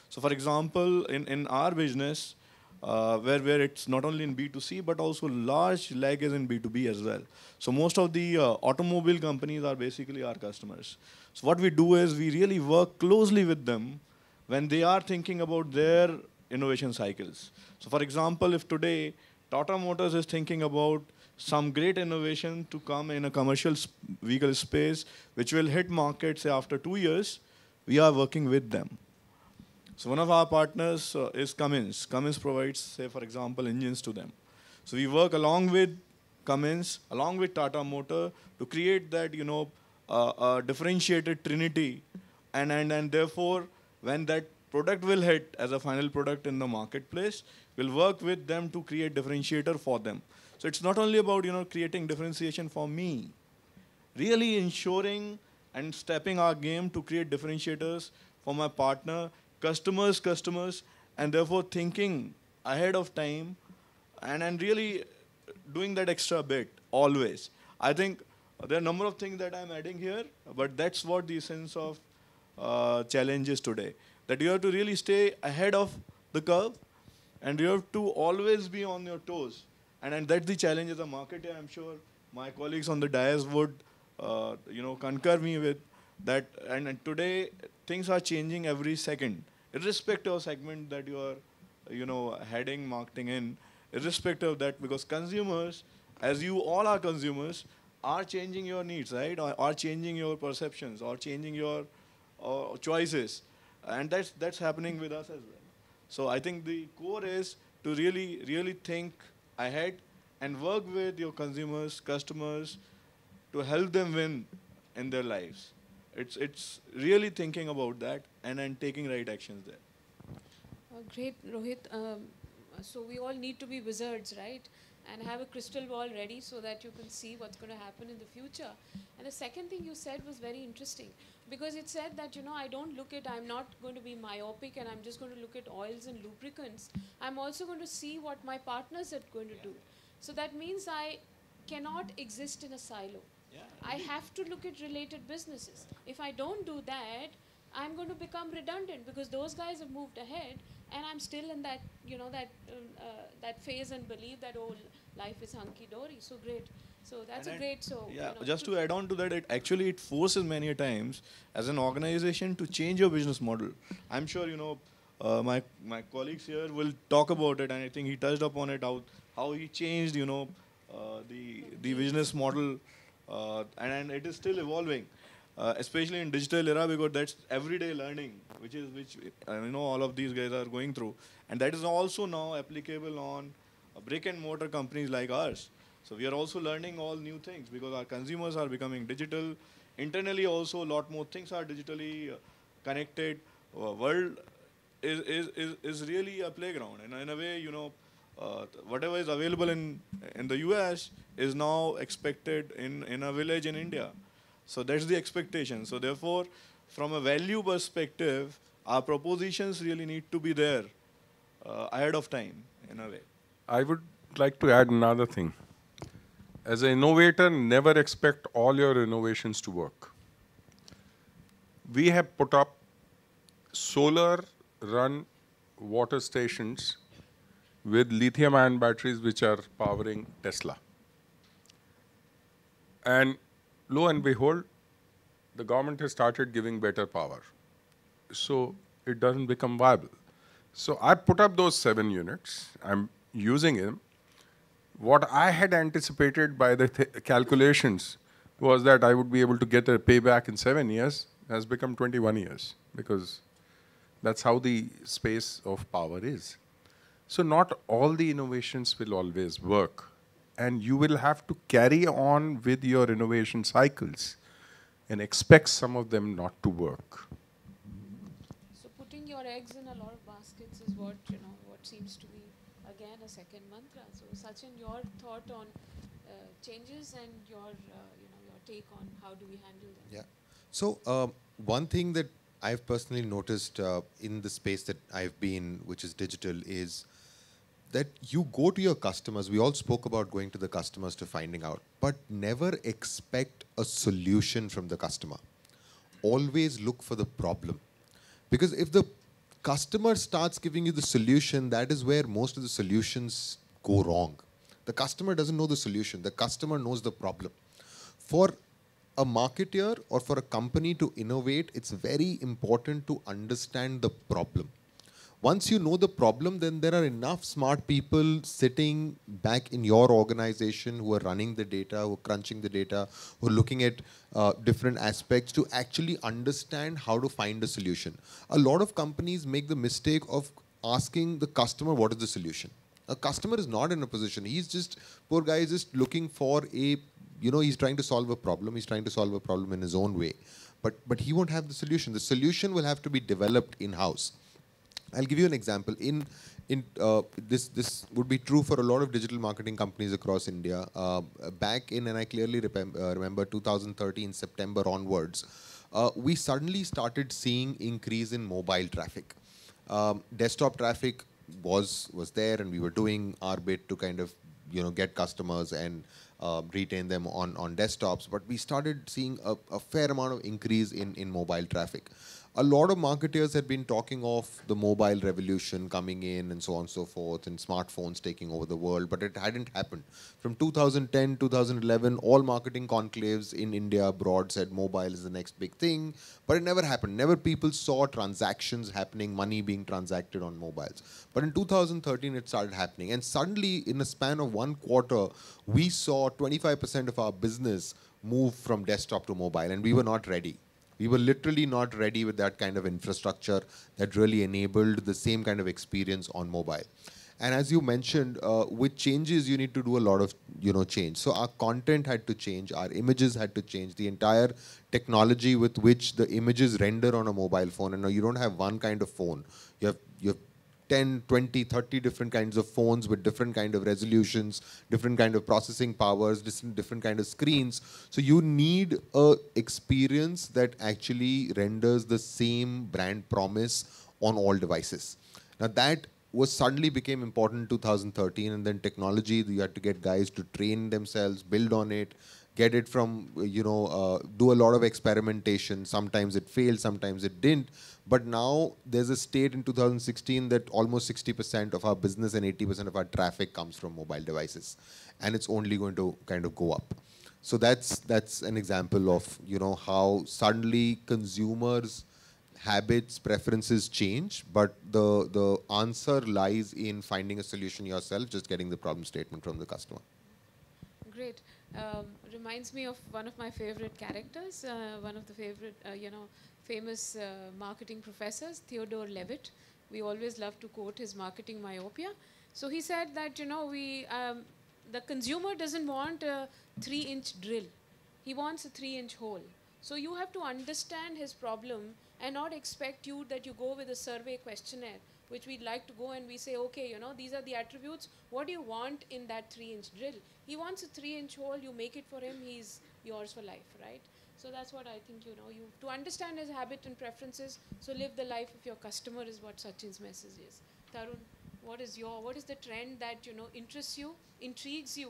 Speaker 6: So for example, in our business, where it's not only in B2C, but also large leg is in B2B as well. So most of the automobile companies are basically our customers. So what we do is we really work closely with them when they are thinking about their innovation cycles. So for example, if today Tata Motors is thinking about some great innovation to come in a commercial vehicle space, which will hit market, say, after 2 years, we are working with them. So one of our partners is Cummins. Cummins provides, say, for example, engines to them. So we work along with Cummins, along with Tata Motor, to create that, a differentiated trinity. And therefore, when that product will hit as a final product in the marketplace, we'll work with them to create differentiator for them. So it's not only about, creating differentiation for me, really ensuring and stepping our game to create differentiators for my partner, customers, and therefore thinking ahead of time and really doing that extra bit always. I think there are a number of things that I'm adding here, but that's what the essence of challenge is today. That you have to really stay ahead of the curve, and you have to always be on your toes. And that's the challenge as a marketer. I'm sure my colleagues on the dais would, concur me with that. And today, things are changing every second, irrespective of segment that you are, heading marketing in, irrespective of that, because consumers, as you all are consumers, are changing your needs, right? Or are changing your perceptions, or changing your choices. And that's happening with us as well. So I think the core is to really think ahead and work with your consumers, customers, to help them win in their lives. It's really thinking about that and taking right actions there.
Speaker 5: Great, Rohit. So we all need to be wizards, right? And have a crystal ball ready so that you can see what's going to happen in the future. And the second thing you said was very interesting, because it said that, I'm not going to be myopic and I'm just going to look at oils and lubricants. I'm also going to see what my partners are going to do. So that means I cannot exist in a silo.
Speaker 6: Yeah,
Speaker 5: I have to look at related businesses. If I don't do that, I'm going to become redundant, because those guys have moved ahead and I'm still in that, that phase and believe that, life is hunky-dory. So great. So that's
Speaker 6: just to add on to that, it forces many a times as an organization to change your business model. I'm sure, my colleagues here will talk about it, and I think he touched upon it, how he changed, the business model, and it is still evolving. Especially in digital era, because that's everyday learning, which all of these guys are going through, and that is also now applicable on brick and mortar companies like ours. So we are also learning all new things, because our consumers are becoming digital. Internally also, a lot more things are digitally connected. World is really a playground, and in a way, whatever is available in the US is now expected in a village in India. So that's the expectation. So therefore, from a value perspective, our propositions really need to be there ahead of time, in a way.
Speaker 9: I would like to add another thing. As an innovator, never expect all your innovations to work. We have put up solar-run water stations with lithium-ion batteries which are powering Tesla. And lo and behold, the government has started giving better power. So it doesn't become viable. So I put up those 7 units. I'm using them. What I had anticipated by the calculations was that I would be able to get a payback in 7 years, has become 21 years, because That's how the space of power is. So not all the innovations will always work. And you will have to carry on with your innovation cycles and expect some of them not to work.
Speaker 5: So putting your eggs in a lot of baskets is what, what seems to be, again, a second mantra. So Sachin, your thought on changes and your take on how do we handle them?
Speaker 7: Yeah. So one thing that I've personally noticed in the space that I've been, which is digital, is that you go to your customers. We all spoke about going to the customers to finding out, but never expect a solution from the customer. Always look for the problem. Because if the customer starts giving you the solution, that is where most of the solutions go wrong. The customer doesn't know the solution. The customer knows the problem. For a marketer or for a company to innovate, it's very important to understand the problem. Once you know the problem, then there are enough smart people sitting back in your organization who are running the data, who are crunching the data, who are looking at different aspects to actually understand how to find a solution. A lot of companies make the mistake of asking the customer what is the solution. A customer is not in a position. He's just, poor guy is just looking for a, he's trying to solve a problem. He's trying to solve a problem in his own way. But he won't have the solution. The solution will have to be developed in-house. I'll give you an example. This would be true for a lot of digital marketing companies across India. Back in, and I clearly remember 2013, September onwards, we suddenly started seeing increase in mobile traffic. Desktop traffic was there, and we were doing our bit to kind of get customers and retain them on desktops. But we started seeing a fair amount of increase in mobile traffic. A lot of marketers had been talking of the mobile revolution coming in and so on and so forth, and smartphones taking over the world, but it hadn't happened. From 2010, 2011, all marketing conclaves in India abroad said mobile is the next big thing, but it never happened. Never people saw transactions happening, money being transacted on mobiles. But in 2013, it started happening. And suddenly, in a span of 1 quarter, we saw 25% of our business move from desktop to mobile, and we were not ready. We were literally not ready with that kind of infrastructure that really enabled the same kind of experience on mobile. And as you mentioned, with changes, you need to do a lot of change. So our content had to change, our images had to change, the entire technology with which the images render on a mobile phone. And now you don't have one kind of phone. You have 10, 20, 30 different kinds of phones with different kind of resolutions, different kind of processing powers, different kind of screens. So you need a experience that actually renders the same brand promise on all devices. Now that suddenly became important in 2013, and then technology, you had to get guys to train themselves, build on it, get it from, do a lot of experimentation. Sometimes it failed, sometimes it didn't. But now there's a state in 2016 that almost 60% of our business and 80% of our traffic comes from mobile devices. And it's only going to kind of go up. So that's an example of, how suddenly consumers' habits, preferences change, but the answer lies in finding a solution yourself, just getting the problem statement from the customer.
Speaker 5: Great. Reminds me of one of my favorite characters, one of the favorite, famous marketing professors, Theodore Levitt. We always love to quote his marketing myopia. So he said that, the consumer doesn't want a 3-inch drill. He wants a 3-inch hole. So you have to understand his problem and not expect that you go with a survey questionnaire, which we'd like to go and we say, okay, these are the attributes. What do you want in that 3-inch drill? He wants a 3-inch hole. You make it for him. He's yours for life, right? So that's what I think, to understand his habit and preferences, so live the life of your customer is what Sachin's message is. Tarun, what is the trend that, interests you, intrigues you,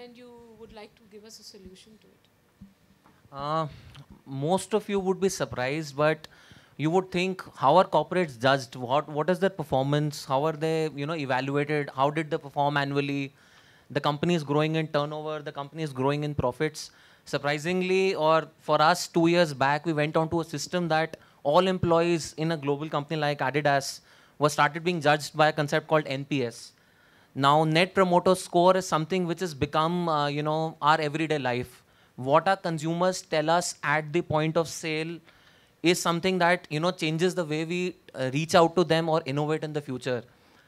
Speaker 5: and you would like to give us a solution to it?
Speaker 8: Most of you would be surprised, but you would think, how are corporates judged? What is their performance? How are they, evaluated? How did they perform annually? The company is growing in turnover. The company is growing in profits. Surprisingly, or for us, 2 years back, we went on to a system that all employees in a global company like Adidas were started being judged by a concept called NPS. Now, Net Promoter Score is something which has become, our everyday life. What our consumers tell us at the point of sale is something that, you know, changes the way we reach out to them or innovate in the future.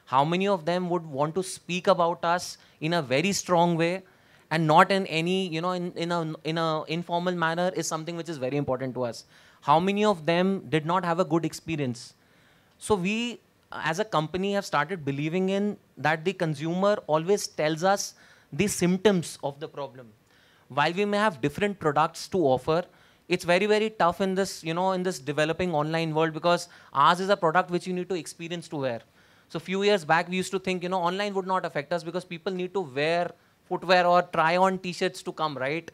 Speaker 8: How many of them would want to speak about us in a very strong way and not in any, you know, in a informal manner is something which is very important to us. How many of them did not have a good experience? So we, as a company, have started believing in that the consumer always tells us the symptoms of the problem. While we may have different products to offer, it's very, very tough in this, you know, in this developing online world, because ours is a product which you need to experience to wear. So a few years back, we used to think, you know, online would not affect us because people need to wear footwear or try on t-shirts to come, right?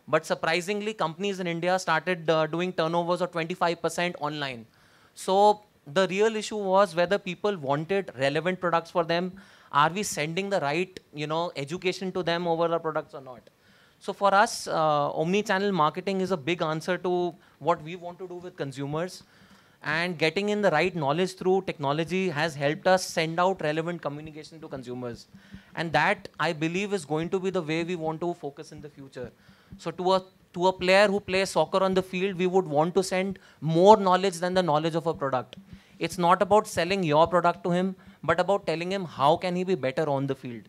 Speaker 8: But surprisingly, companies in India started doing turnovers of 25% online. So the real issue was whether people wanted relevant products for them. Are we sending the right, you know, education to them over our products or not? So for us, omni-channel marketing is a big answer to what we want to do with consumers. And getting in the right knowledge through technology has helped us send out relevant communication to consumers. And that, I believe, is going to be the way we want to focus in the future. So to a player who plays soccer on the field, we would want to send more knowledge than the knowledge of a product. It's not about selling your product to him, but about telling him how can he be better on the field.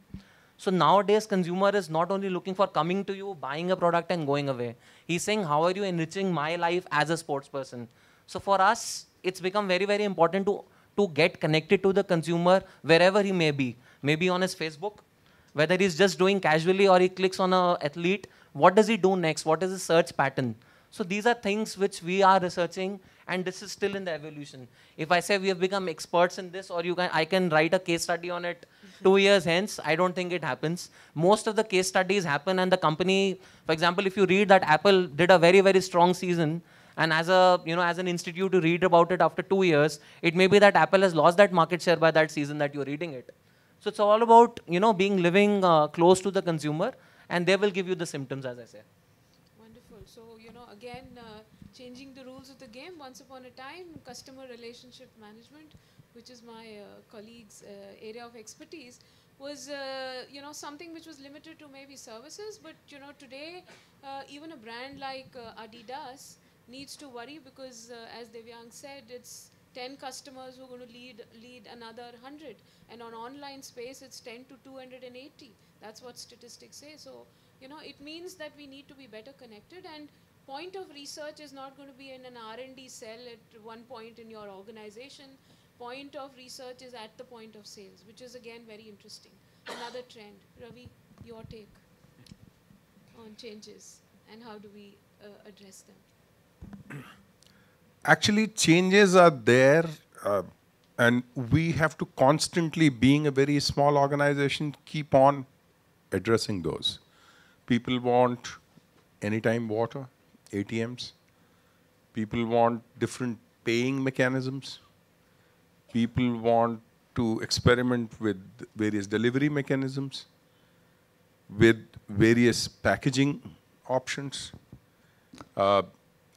Speaker 8: So nowadays, consumer is not only looking for coming to you, buying a product and going away. He's saying, how are you enriching my life as a sports person? So for us, it's become very, very important to get connected to the consumer wherever he may be. Maybe on his Facebook, whether he's just doing casually or he clicks on an athlete, what does he do next? What is his search pattern? So these are things which we are researching, and this is still in the evolution. If I say we have become experts in this, or I can write a case study on it 2 years hence, I don't think it happens. Most of the case studies happen, and the company, for example, if you read that Apple did a very, very strong season, and as a, you know, as an institute to read about it after 2 years, it may be that Apple has lost that market share by that season that you're reading it. So it's all about, you know, living close to the consumer, and they will give you the symptoms, as I say.
Speaker 5: Wonderful. So, you know, again, changing the rules of the game. Once upon a time, customer relationship management, which is my colleague's area of expertise, was, you know, something which was limited to maybe services. But, you know, today, even a brand like Adidas needs to worry because, as Devyang said, it's 10 customers who are going to lead another 100. And on online space, it's 10 to 280. That's what statistics say. So, you know, it means that we need to be better connected. And point of research is not going to be in an R&D cell at one point in your organization. Point of research is at the point of sales, which is, again, very interesting. Another trend. Ravi, your take on changes and how do we address them?
Speaker 9: Actually, changes are there, and we have to constantly, being a very small organization, keep on addressing those. People want anytime water, ATMs. People want different paying mechanisms. People want to experiment with various delivery mechanisms, with various packaging options.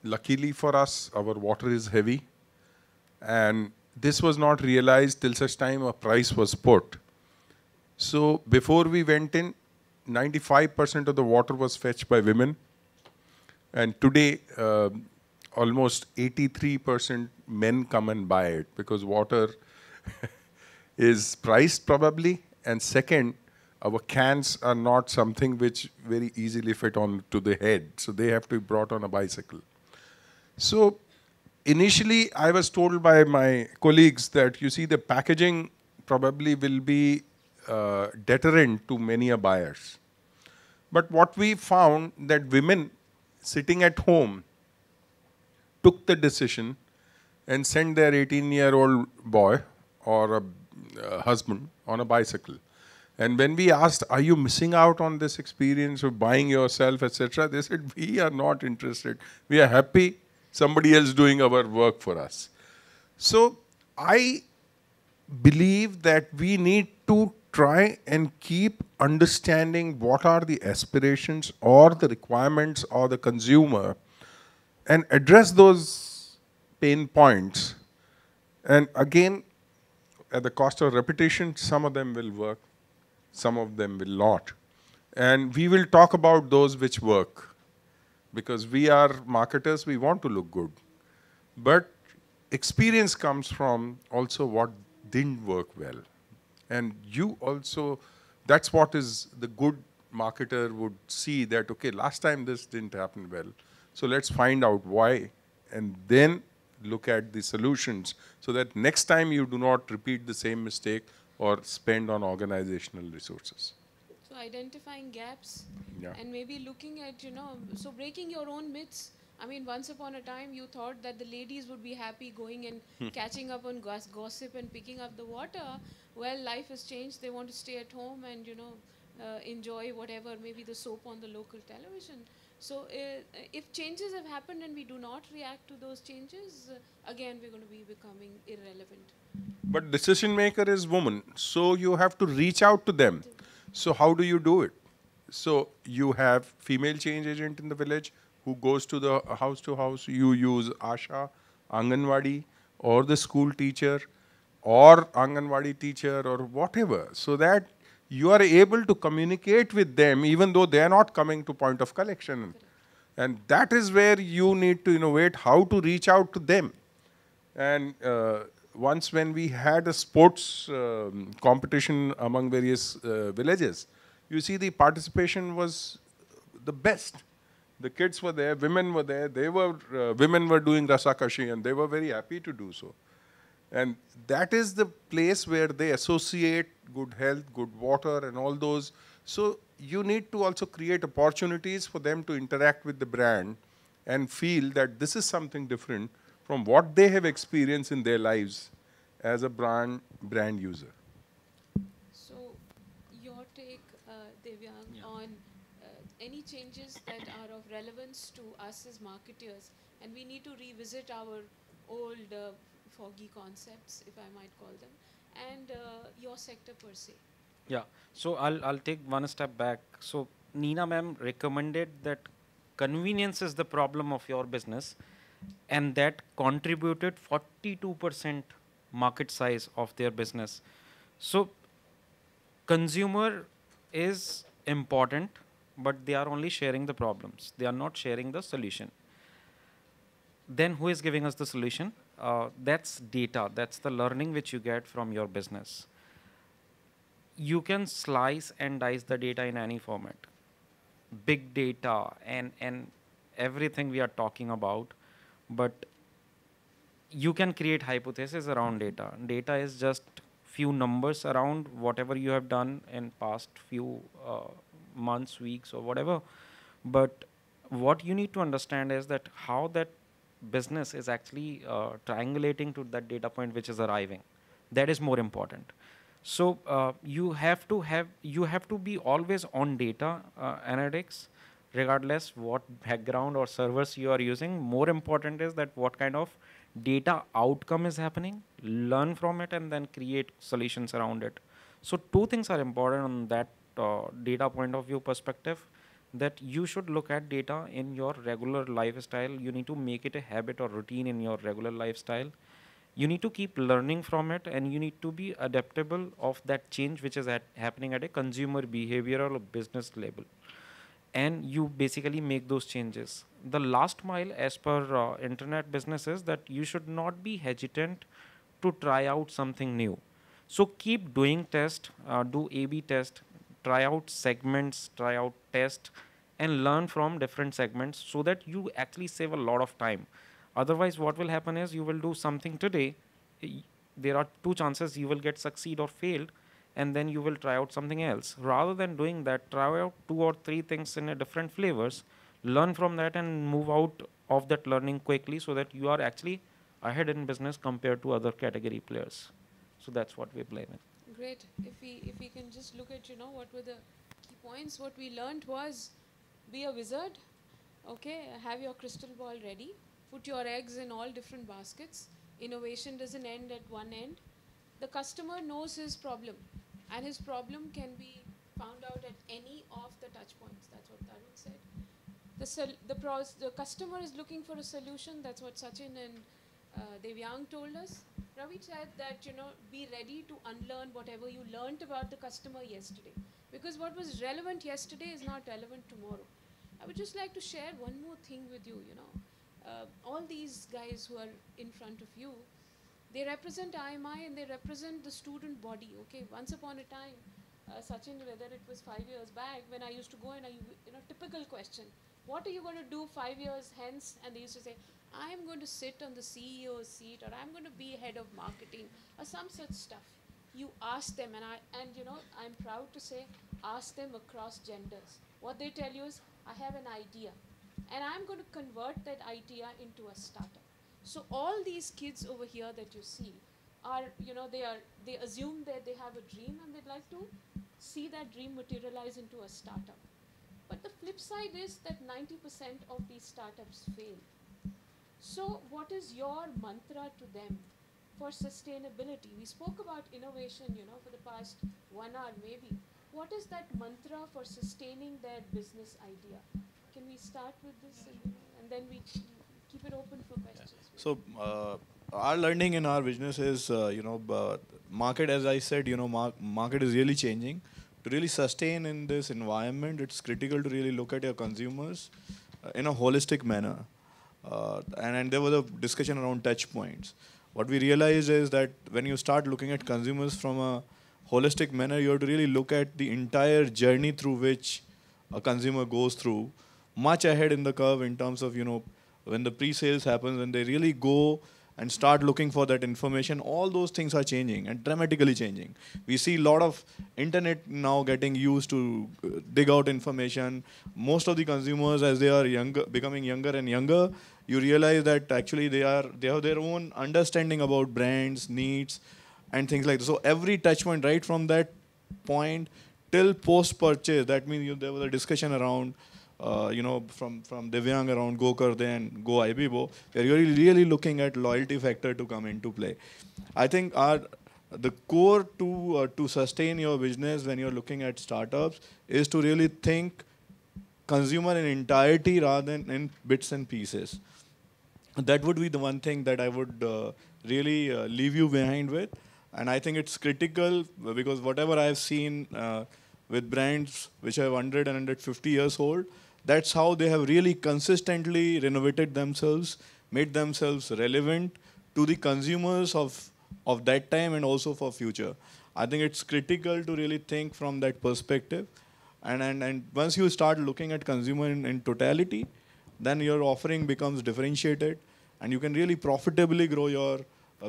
Speaker 9: Luckily for us, our water is heavy, and this was not realized till such time a price was put. So before we went in, 95% of the water was fetched by women, and today almost 83% men come and buy it because water is priced probably, and second, our cans are not something which very easily fit on to the head, so they have to be brought on a bicycle. So initially, I was told by my colleagues that, you see, the packaging probably will be deterrent to many buyers. But what we found that women sitting at home took the decision and sent their 18-year-old boy or a husband on a bicycle. And when we asked, are you missing out on this experience of buying yourself, etc., they said, we are not interested. We are happy somebody else doing our work for us. So I believe that we need to try and keep understanding what are the aspirations or the requirements of the consumer and address those pain points. And again, at the cost of repetition, some of them will work, some of them will not. And we will talk about those which work, because we are marketers, we want to look good. But experience comes from also what didn't work well. And you also, that's what is the good marketer would see that, okay, last time this didn't happen well. So let's find out why and then look at the solutions so that next time you do not repeat the same mistake or spend on organizational resources.
Speaker 5: So identifying gaps
Speaker 9: Yeah.
Speaker 5: and maybe looking at, so breaking your own myths. I mean, once upon a time, you thought that the ladies would be happy going and catching up on gossip and picking up the water. Well, life has changed. They want to stay at home and, enjoy whatever, maybe the soap on the local television. So if changes have happened and we do not react to those changes, again, we're going to be becoming irrelevant.
Speaker 9: But decision maker is woman, so you have to reach out to them. So how do you do it? So you have female change agent in the village who goes to the house to house. You use Asha, Anganwadi, or the school teacher, or Anganwadi teacher, or whatever, so that you are able to communicate with them even though they are not coming to point of collection. And that is where you need to innovate how to reach out to them. And once when we had a sports competition among various villages, you see the participation was the best. The kids were there, women were there, women were doing rasakashi and they were very happy to do so. And that is the place where they associate good health, good water and all those. So you need to also create opportunities for them to interact with the brand and feel that this is something different from what they have experienced in their lives as a brand user.
Speaker 5: So your take, Devyang, on any changes that are of relevance to us as marketers, and we need to revisit our old foggy concepts, if I might call them, and your sector per se.
Speaker 10: Yeah, so I'll take one step back. So Neena ma'am recommended that convenience is the problem of your business, and that contributed 42% market size of their business. So consumer is important, but they are only sharing the problems. They are not sharing the solution. Then who is giving us the solution? That's data. That's the learning which you get from your business. You can slice and dice the data in any format. Big data and everything we are talking about, but you can create hypotheses around data. Data is just few numbers around whatever you have done in past few months, weeks or whatever. But what you need to understand is that how that business is actually triangulating to that data point which is arriving. That is more important. So you have to be always on data analytics, regardless what background or servers you are using. More important is that what kind of data outcome is happening, learn from it and then create solutions around it. So two things are important on that data point of view perspective, that you should look at data in your regular lifestyle. You need to make it a habit or routine in your regular lifestyle. You need to keep learning from it, and you need to be adaptable of that change which is happening at a consumer behavioral or business level. And you basically make those changes. The last mile as per internet business is that you should not be hesitant to try out something new. So keep doing test, do A/B test, try out segments, try out test, and learn from different segments so that you actually save a lot of time. Otherwise, what will happen is you will do something today. There are two chances you will get succeed or failed, and then you will try out something else. Rather than doing that, try out 2 or 3 things in a different flavors, learn from that and move out of that learning quickly so that you are actually ahead in business compared to other category players. So that's what we play with.
Speaker 5: Great. If we can just look at, what were the key points, what we learned was be a wizard, okay, have your crystal ball ready, put your eggs in all different baskets. Innovation doesn't end at one end. The customer knows his problem, and his problem can be found out at any of the touch points. That's what Tarun said. The customer is looking for a solution. That's what Sachin and Devyang told us. Ravi said that, be ready to unlearn whatever you learnt about the customer yesterday. Because what was relevant yesterday is not relevant tomorrow. I would just like to share one more thing with you, all these guys who are in front of you, they represent IMI and they represent the student body. Okay, once upon a time, Sachin, whether it was 5 years back when I used to go and typical question, what are you going to do 5 years hence? And they used to say, I'm going to sit on the CEO's seat, or I'm going to be head of marketing, or some such stuff. You ask them, and I'm proud to say, ask them across genders. What they tell you is, I have an idea, and I'm going to convert that idea into a startup. So all these kids over here that you see are, they assume that they have a dream and they'd like to see that dream materialize into a startup. But the flip side is that 90% of these startups fail. So what is your mantra to them for sustainability? We spoke about innovation, for the past 1 hour maybe. What is that mantra for sustaining their business idea? Can we start with this and then we keep it open for questions?
Speaker 6: So our learning in our business is, market, as I said, market is really changing. To really sustain in this environment, it's critical to really look at your consumers in a holistic manner. And there was a discussion around touch points. What we realized is that when you start looking at consumers from a holistic manner, you have to really look at the entire journey through which a consumer goes through, much ahead in the curve in terms of, when the pre-sales happens, when they really go and start looking for that information, all those things are changing and dramatically changing. We see a lot of internet now getting used to dig out information. Most of the consumers, as they are becoming younger and younger, you realize that actually they have their own understanding about brands, needs, and things like that. So every touch point, right from that point till post-purchase, that means there was a discussion around from Divyang around Go Karde and Go Ibibo, we're really looking at loyalty factor to come into play. I think the core to sustain your business when you're looking at startups is to really think consumer in entirety rather than in bits and pieces. That would be the one thing that I would really leave you behind with. And I think it's critical because whatever I've seen with brands which are 100 and 150 years old, that's how they have really consistently renovated themselves, made themselves relevant to the consumers of that time and also for future. I think it's critical to really think from that perspective. And once you start looking at consumer in totality, then your offering becomes differentiated and you can really profitably grow your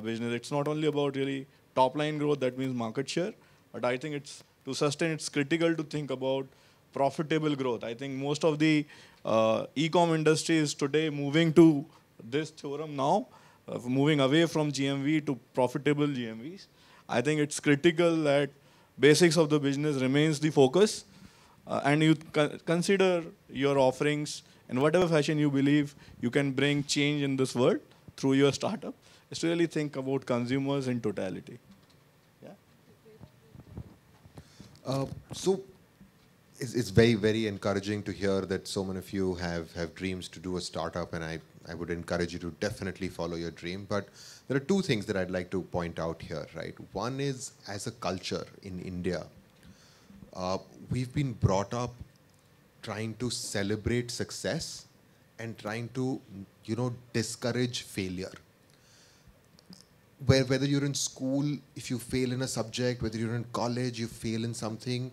Speaker 6: business. It's not only about really top line growth, that means market share, but I think to sustain, it's critical to think about profitable growth. I think most of the e-com industry is today moving to this theorem now, moving away from GMV to profitable GMVs. I think it's critical that basics of the business remains the focus and you consider your offerings in whatever fashion you believe you can bring change in this world through your startup. Is really think about consumers in totality. Yeah.
Speaker 7: So it's very, very encouraging to hear that so many of you have dreams to do a startup, and I would encourage you to definitely follow your dream. But there are two things that I'd like to point out here, right? One is, as a culture in India, we've been brought up trying to celebrate success and trying to, discourage failure. Whether you're in school, if you fail in a subject, whether you're in college, you fail in something,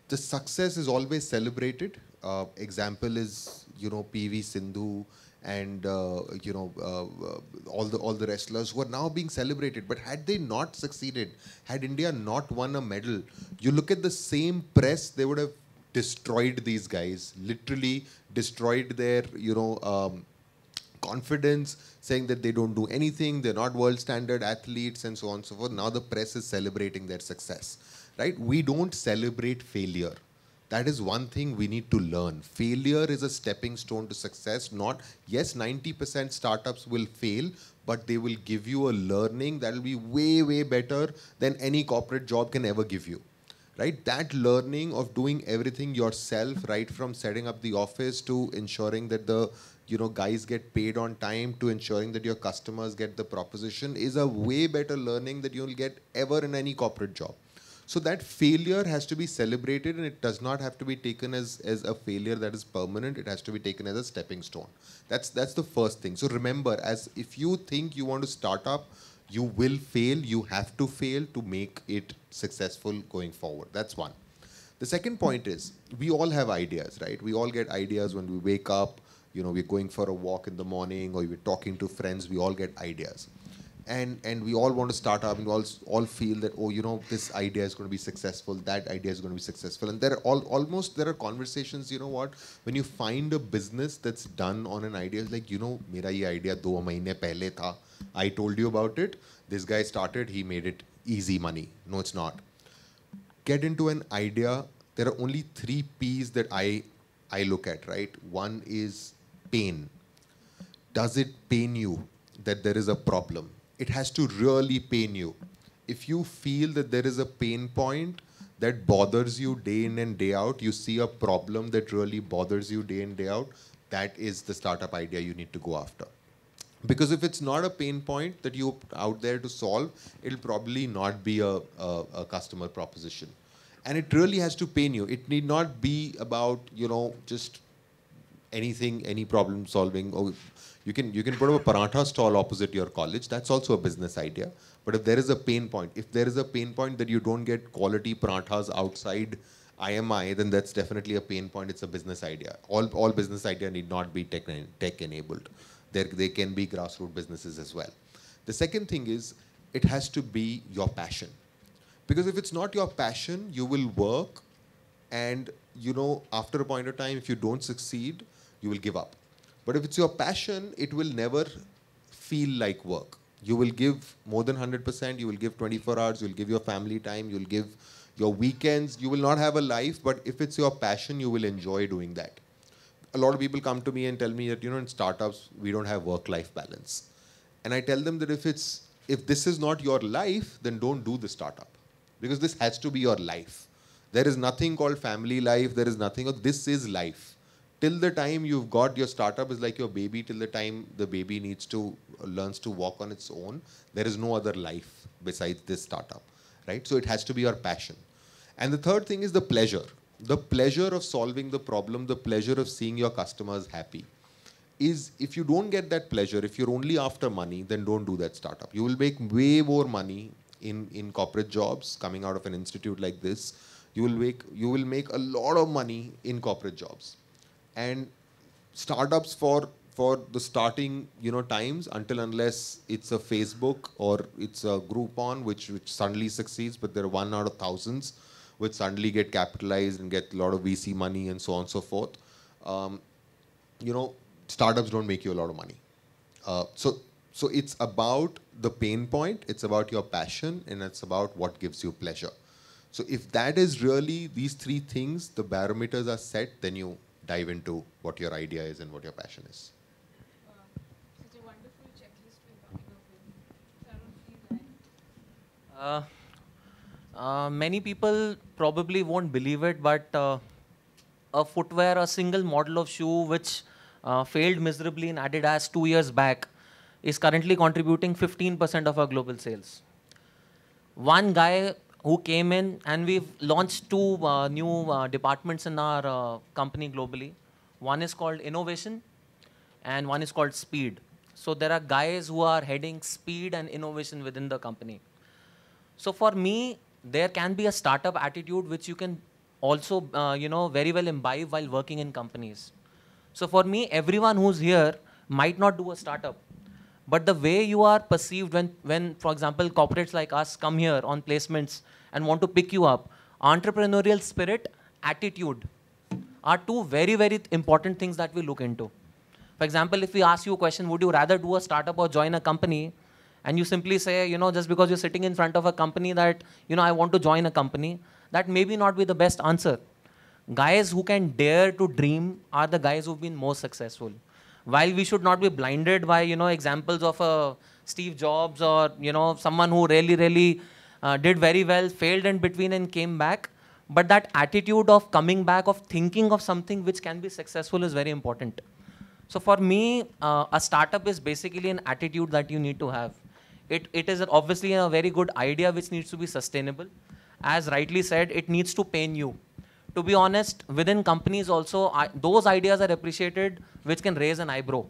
Speaker 7: the success is always celebrated. Example is, PV Sindhu and, all the wrestlers who are now being celebrated. But had they not succeeded, had India not won a medal, you look at the same press, they would have destroyed these guys, literally destroyed their, confidence, saying that they don't do anything, they're not world standard athletes and so on and so forth. Now the press is celebrating their success, right? We don't celebrate failure. That is one thing we need to learn. Failure is a stepping stone to success. Yes, 90% startups will fail, but they will give you a learning that will be way, way better than any corporate job can ever give you, right? That learning of doing everything yourself, right from setting up the office to ensuring that the guys get paid on time, to ensuring that your customers get the proposition, is a way better learning that you'll get ever in any corporate job. So that failure has to be celebrated, and it does not have to be taken as a failure that is permanent. It has to be taken as a stepping stone. That's the first thing. So remember, as if you think you want to start up, you will fail. You have to fail to make it successful going forward. That's one. The second point is, we all have ideas, right? We all get ideas when we wake up. You know, we're going for a walk in the morning, or we're talking to friends. We all get ideas. And we all want to start up, and we all feel that, oh, you know, this idea is going to be successful, that idea is going to be successful. And there are there are conversations, you know what, when you find a business that's done on an idea, it's like, you know, mera ye idea 2 mahine pehle tha. I told you about it. This guy started, he made it easy money. No, it's not. Get into an idea. There are only 3 P's that I look at, right? One is pain. Does it pain you that there is a problem? It has to really pain you. If you feel that there is a pain point that bothers you day in and day out, you see a problem that really bothers you day in, day out, that is the startup idea you need to go after. Because if it's not a pain point that you're out there to solve, it'll probably not be a customer proposition. And it really has to pain you. It need not be about, you know, just anything, any problem solving. Or you can put up a paratha stall opposite your college. That's also a business idea. But if there is a pain point, that you don't get quality parathas outside IMI, then that's definitely a pain point. It's a business idea. All business idea need not be tech enabled. They can be grassroots businesses as well. The second thing is, it has to be your passion. Because if it's not your passion, you will work, and, you know, after a point of time, if you don't succeed, you will give up. But if it's your passion, it will never feel like work. You will give more than 100%, you will give 24 hours, you'll give your family time, you'll give your weekends, you will not have a life, but if it's your passion, you will enjoy doing that. A lot of people come to me and tell me that, you know, in startups, we don't have work-life balance. And I tell them that if this is not your life, then don't do the startup. Because this has to be your life. There is nothing called family life, there is nothing, this is life. Till the time you've got your startup is like your baby, till the time the baby learns to walk on its own, there is no other life besides this startup, right? So it has to be your passion. And the third thing is the pleasure. The pleasure of solving the problem, the pleasure of seeing your customers happy. Is if you don't get that pleasure, if you're only after money, then don't do that startup. You will make way more money in corporate jobs coming out of an institute like this. You will make a lot of money in corporate jobs. And startups for the starting, you know, times, unless it's a Facebook or it's a Groupon which suddenly succeeds, but they're 1 out of thousands which suddenly get capitalized and get a lot of VC money and so on and so forth. You know, startups don't make you a lot of money. So it's about the pain point, it's about your passion, and it's about what gives you pleasure. So if that is really these 3 things, the barometers are set, then you dive into what your idea is and what your passion is.
Speaker 5: Such a wonderful checklist we're coming up with. Tarun, feel
Speaker 8: Many people probably won't believe it, but a single model of shoe which failed miserably in Adidas 2 years back is currently contributing 15% of our global sales. One guy who came in, and we've launched 2 new departments in our company globally. One is called innovation and one is called speed. So there are guys who are heading speed and innovation within the company. So for me, there can be a startup attitude which you can also you know, very well imbibe while working in companies. So for me, everyone who's here might not do a startup, but the way you are perceived when, for example, corporates like us come here on placements and want to pick you up, entrepreneurial spirit, attitude are 2 very, very important things that we look into. For example, if we ask you a question, would you rather do a startup or join a company? And you simply say, you know, just because you're sitting in front of a company that, you know, I want to join a company, that maybe not be the best answer. Guys who can dare to dream are the guys who've been most successful. While we should not be blinded by, you know, examples of Steve Jobs or, you know, someone who really did very well, failed in between and came back, but that attitude of coming back, of thinking of something which can be successful is very important. So for me, a startup is basically an attitude that you need to have. It is obviously a very good idea which needs to be sustainable. as rightly said, it needs to pain you. To be honest, within companies also, those ideas are appreciated which can raise an eyebrow.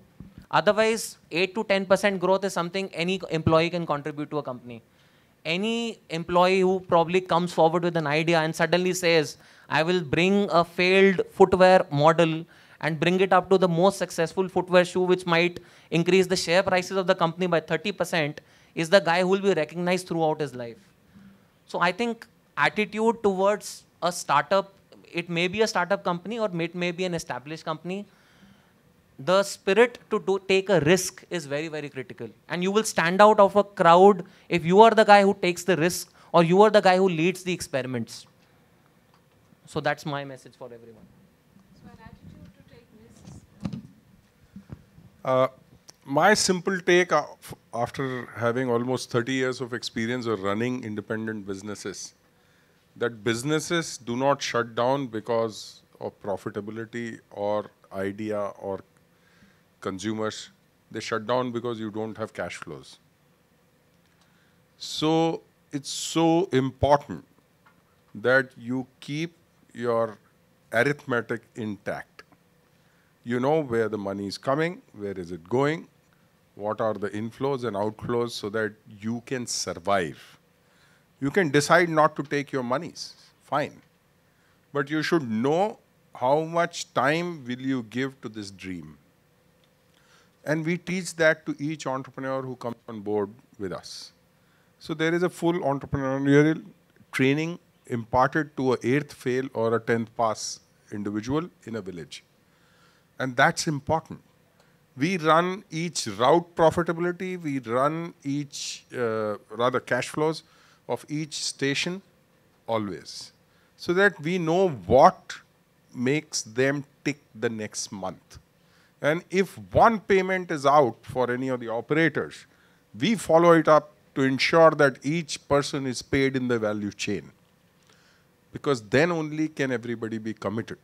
Speaker 8: Otherwise, 8 to 10% growth is something any employee can contribute to a company. Any employee who probably comes forward with an idea and suddenly says, I will bring a failed footwear model and bring it up to the most successful footwear shoe, which might increase the share prices of the company by 30%, is the guy who will be recognized throughout his life. So I think attitude towards a startup, it may be a startup company or it may be an established company, the spirit to take a risk is very, very critical. And you will stand out of a crowd if you are the guy who takes the risk or you are the guy who leads the experiments. So that's my message for everyone.
Speaker 5: So an attitude to take risks.
Speaker 9: My simple take after having almost 30 years of experience of running independent businesses, that businesses do not shut down because of profitability or idea or consumers. They shut down because you don't have cash flows. So it's so important that you keep your arithmetic intact. You know where the money is coming, where is it going, what are the inflows and outflows, so that you can survive. You can decide not to take your monies, fine. But you should know how much time will you give to this dream. And we teach that to each entrepreneur who comes on board with us. So there is a full entrepreneurial training imparted to a 8th fail or a 10th pass individual in a village. And that's important. We run each route profitability, we run each, rather cash flows of each station always. So that we know what makes them tick the next month. And if one payment is out for any of the operators, we follow it up to ensure that each person is paid in the value chain. Because then only can everybody be committed.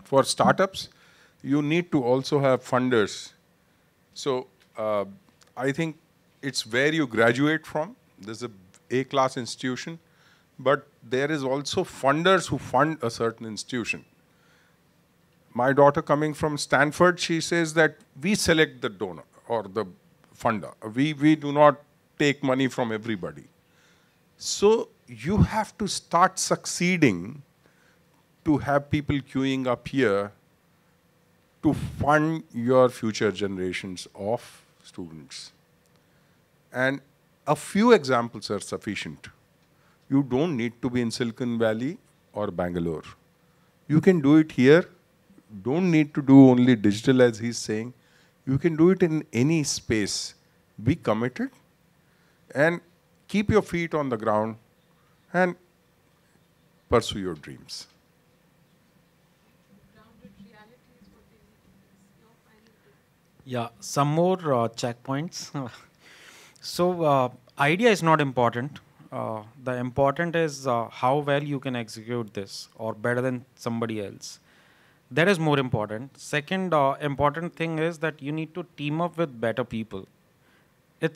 Speaker 9: For startups, you need to also have funders. So I think it's where you graduate from. There's a A-class institution, but there is also funders who fund a certain institution. My daughter coming from Stanford, she says that we select the donor or the funder. We do not take money from everybody. So you have to start succeeding to have people queuing up here to fund your future generations of students. And a few examples are sufficient. You don't need to be in Silicon Valley or Bangalore. You can do it here. Don't need to do only digital, as he's saying. You can do it in any space. Be committed and keep your feet on the ground and pursue your dreams.
Speaker 10: Yeah, some more checkpoints. So idea is not important. The important is how well you can execute this or better than somebody else. That is more important. Second important thing is that you need to team up with better people. A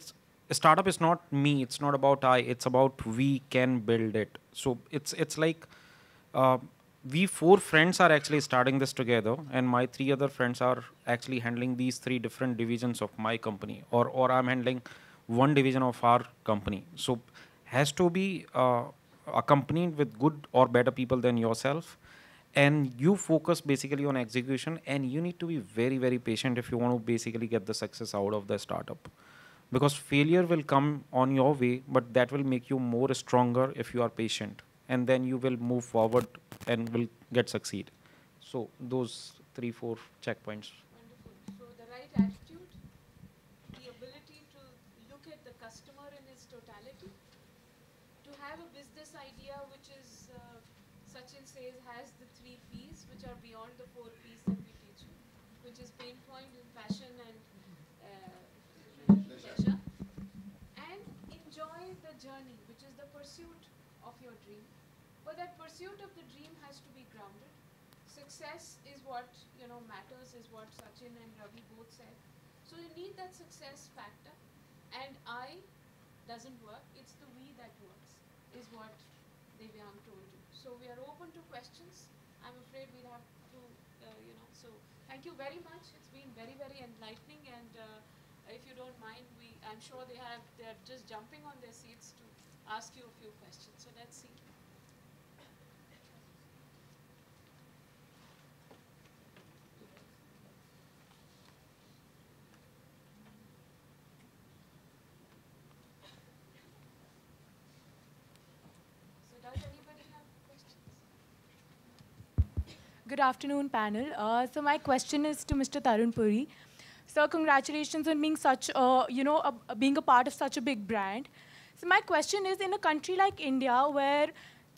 Speaker 10: startup is not me. It's not about I. It's about we can build it. So it's like we 4 friends are actually starting this together, and my 3 other friends are actually handling these 3 different divisions of my company, or I'm handling one division of our company. So has to be accompanied with good or better people than yourself. And you focus basically on execution, and you need to be very, very patient if you want to basically get the success out of the startup. Because failure will come on your way, but that will make you more stronger if you are patient. And then you will move forward and will get succeed. So those 3-4 checkpoints.
Speaker 5: Wonderful. So the right attitude, the ability to look at the customer in his totality, to have a business idea which is, Sachin says, has the 3 P's, which are beyond the 4 P's that we teach you, which is pain point, passion, and pleasure. And enjoy the journey, which is the pursuit of your dream. But that pursuit of the dream has to be grounded. Success is what matters, is what Sachin and Ravi both said. So you need that success factor. And I doesn't work. It's the we that works, is what Devyang told you. So we are open to questions. I'm afraid we'll have to, so thank you very much. It's been very, very enlightening, and if you don't mind, I'm sure they're just jumping on their seats to ask you a few questions. So let's see.
Speaker 11: Good afternoon, panel. So my question is to Mr. Tarun Puri. Sir, congratulations on being being a part of such a big brand. So my question is, in a country like India, where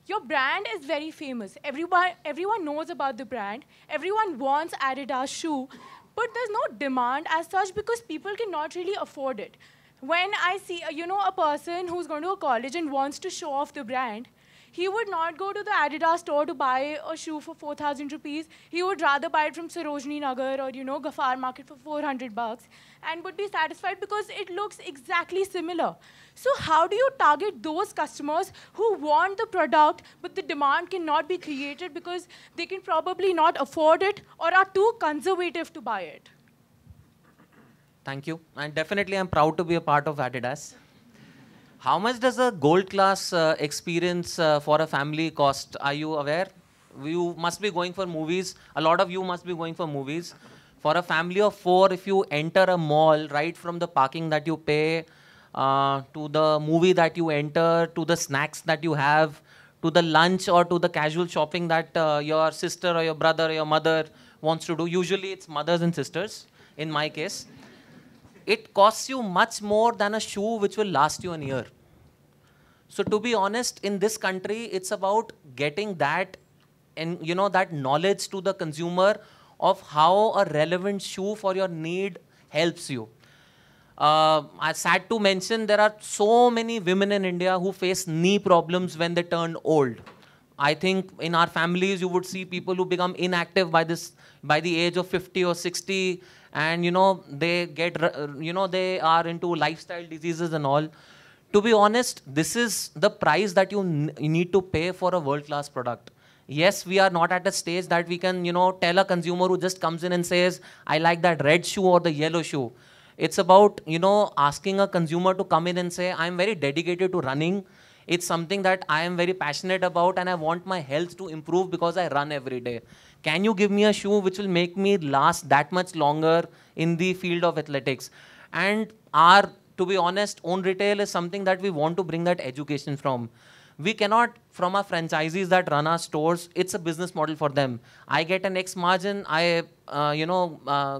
Speaker 11: your brand is very famous, everyone knows about the brand, everyone wants Adidas shoe, but there's no demand as such because people cannot really afford it. When I see, a person who's going to a college and wants to show off the brand, he would not go to the Adidas store to buy a shoe for 4,000 rupees. He would rather buy it from Sarojini Nagar or, Gafar Market for 400 bucks and would be satisfied because it looks exactly similar. So how do you target those customers who want the product, but the demand cannot be created because they can probably not afford it or are too conservative to buy it?
Speaker 8: Thank you. And definitely I'm proud to be a part of Adidas. How much does a gold class experience for a family cost? Are you aware? You must be going for movies. A lot of you must be going for movies. For a family of 4, if you enter a mall, right from the parking that you pay, to the movie that you enter, to the snacks that you have, to the lunch or to the casual shopping that your sister or your brother or your mother wants to do. Usually it's mothers and sisters, in my case. It costs you much more than a shoe which will last you a year. So to be honest, in this country, it's about getting that and that knowledge to the consumer of how a relevant shoe for your need helps you. I'm sad to mention there are so many women in India who face knee problems when they turn old. I think in our families you would see people who become inactive by the age of 50 or 60. And they get they are into lifestyle diseases and all. To be honest, this is the price that you need to pay for a world-class product. Yes, we are not at a stage that we can tell a consumer who just comes in and says, I like that red shoe or the yellow shoe. It's about asking a consumer to come in and say, I'm very dedicated to running. It's something that I am very passionate about and I want my health to improve because I run every day. Can you give me a shoe which will make me last that much longer in the field of athletics? And to be honest, own retail is something that we want to bring that education from. We cannot, from our franchisees that run our stores, it's a business model for them. I get an X margin, I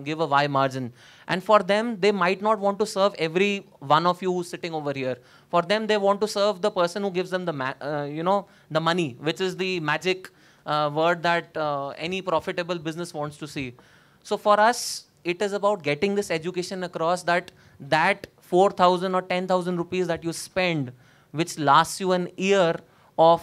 Speaker 8: give a Y margin. And for them, they might not want to serve every one of you who's sitting over here. For them, they want to serve the person who gives them the the money, which is the magic word that any profitable business wants to see. So for us, it is about getting this education across that 4,000 or 10,000 rupees that you spend, which lasts you an year of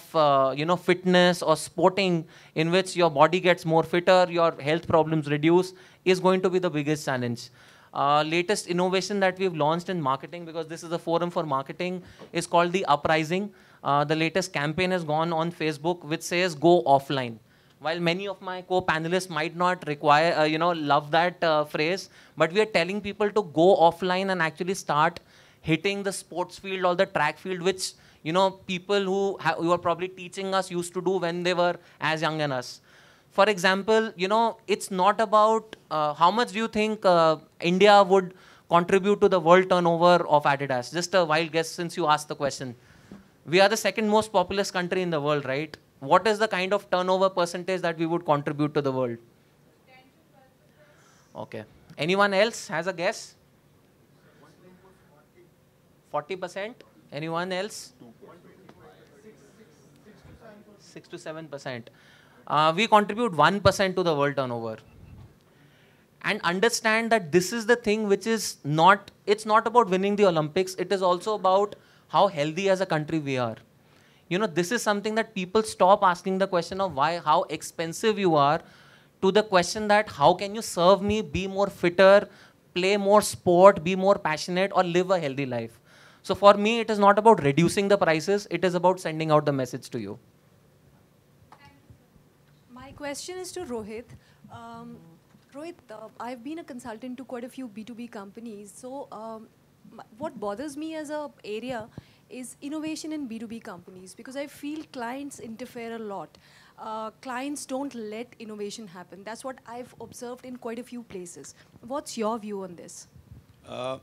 Speaker 8: fitness or sporting, in which your body gets more fitter, your health problems reduce, is going to be the biggest challenge. Latest innovation that we've launched in marketing, because this is a forum for marketing, is called the Uprising. The latest campaign has gone on Facebook, which says go offline. While many of my co-panelists might not require, love that phrase, but we are telling people to go offline and actually start hitting the sports field or the track field, which people who are probably teaching us used to do when they were as young as us. For example, it's not about how much do you think India would contribute to the world turnover of Adidas? Just a wild guess since you asked the question. We are the second most populous country in the world, right? What is the kind of turnover percentage that we would contribute to the world? 10 to 12%. Okay. Anyone else has a guess? 40%? Anyone else? 6 to 7%. We contribute 1% to the world turnover. And understand that this is the thing which is not, it's not about winning the Olympics. It is also about how healthy as a country we are. This is something that people stop asking the question of how expensive you are, to the question that how can you serve me, be more fitter, play more sport, be more passionate, or live a healthy life. So for me, it is not about reducing the prices. It is about sending out the message to you.
Speaker 12: My question is to Rohit. Rohit, I've been a consultant to quite a few B2B companies. So what bothers me as a area is innovation in B2B companies, because I feel clients interfere a lot. Clients don't let innovation happen. That's what I've observed in quite a few places. What's your view on this?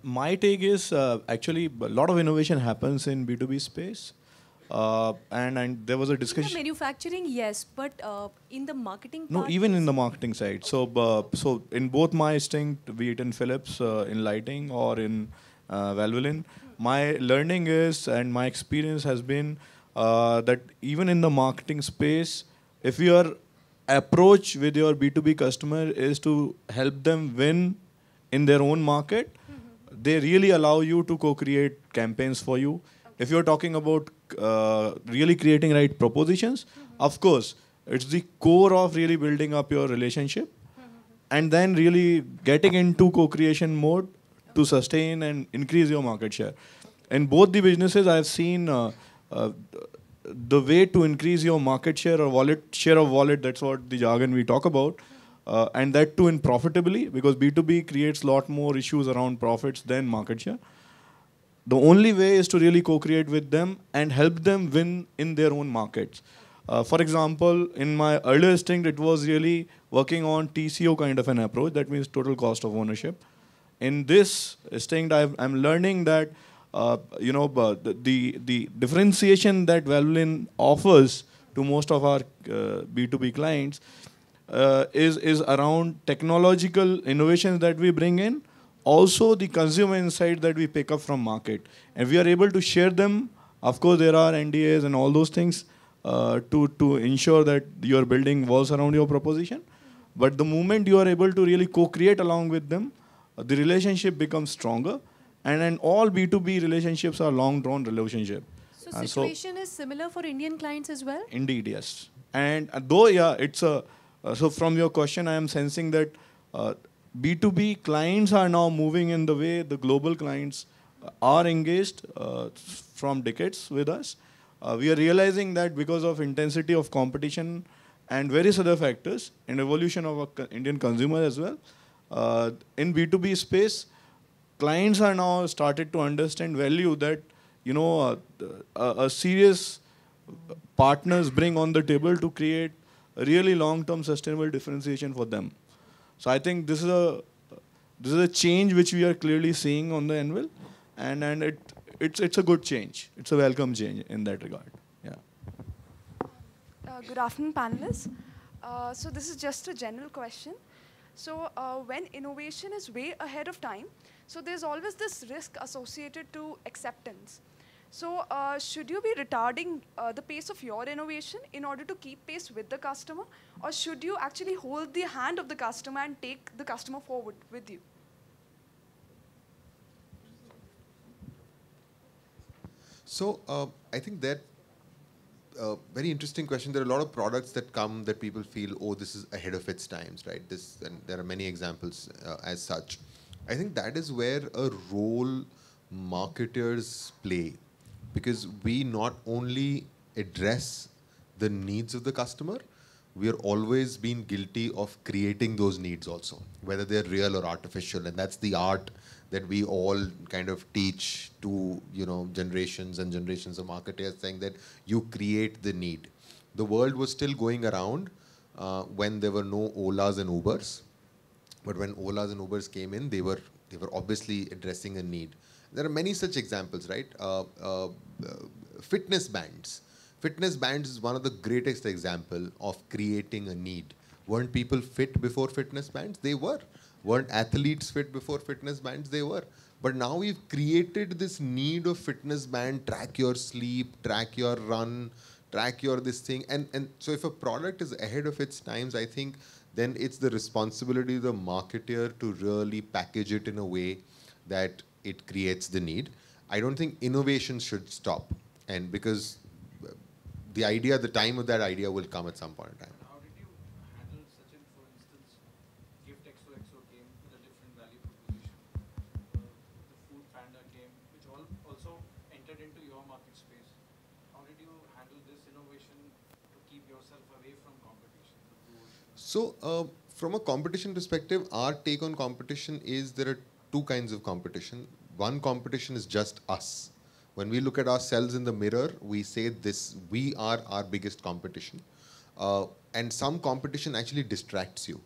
Speaker 6: My take is actually a lot of innovation happens in B2B space. And there was a discussion.
Speaker 12: In the manufacturing, yes, but in the marketing
Speaker 6: No,
Speaker 12: part,
Speaker 6: even in the marketing side. So in both my stint, be it in Philips, in lighting, or in Valvoline, my learning is and my experience has been that even in the marketing space, if your approach with your B2B customer is to help them win in their own market, they really allow you to co-create campaigns for you. If you're talking about really creating right propositions, of course, it's the core of really building up your relationship and then really getting into co-creation mode to sustain and increase your market share. In both the businesses, I've seen the way to increase your market share or share of wallet, that's what the jargon we talk about, and that too in profitably, because B2B creates a lot more issues around profits than market share. The only way is to really co-create with them and help them win in their own markets. For example, in my earlier stint, it was really working on TCO kind of an approach. That means total cost of ownership. In this stint, I'm learning that the differentiation that Valvoline offers to most of our B2B clients is around technological innovations that we bring in, also the consumer insight that we pick up from market. And we are able to share them. Of course, there are NDAs and all those things to ensure that you are building walls around your proposition. But the moment you are able to really co-create along with them, the relationship becomes stronger. And then all B2B relationships are long-drawn relationships.
Speaker 12: So situation is similar for Indian clients as well?
Speaker 6: Indeed, yes. And though, yeah, it's a... so from your question, I am sensing that B2B clients are now moving in the way the global clients are engaged from decades with us. We are realizing that because of intensity of competition and various other factors and evolution of our Indian consumer as well, in B2B space, clients are now started to understand value that, a serious partners bring on the table to create a really long-term sustainable differentiation for them. So I think this is a change which we are clearly seeing on the anvil, and it's a good change. It's a welcome change in that regard. Yeah.
Speaker 13: Good afternoon, panelists. So this is just a general question. So when innovation is way ahead of time, so there's always this risk associated to acceptance. So should you be retarding the pace of your innovation in order to keep pace with the customer? Or should you actually hold the hand of the customer and take the customer forward with you?
Speaker 7: So I think that very interesting question. There are a lot of products that come that people feel, oh, this is ahead of its times, right? And there are many examples as such. I think that is where a role marketers play, because we not only address the needs of the customer, we are always been guilty of creating those needs also, whether they're real or artificial. And that's the art that we all kind of teach to, generations and generations of marketers, saying that you create the need. The world was still going around when there were no Olas and Ubers. But when Olas and Ubers came in, they were obviously addressing a need. There are many such examples, right? Fitness bands. Fitness bands is one of the greatest example of creating a need. Weren't people fit before fitness bands? They were. Weren't athletes fit before fitness bands? They were. But now we've created this need of fitness band, track your sleep, track your run, track your this thing. And so if a product is ahead of its times, I think then it's the responsibility of the marketer to really package it in a way that it creates the need. I don't think innovation should stop. And because the time of that idea will come at some point in time.
Speaker 14: How did you handle Sachin, for instance, Gift XOXO came with a different value proposition. The Food Panda came, which also into your market space. How did you handle this innovation to keep yourself away from competition?
Speaker 7: So, from a competition perspective, our take on competition is there are two kinds of competition. One competition is just us. When we look at ourselves in the mirror, we say this, we are our biggest competition. And some competition actually distracts you.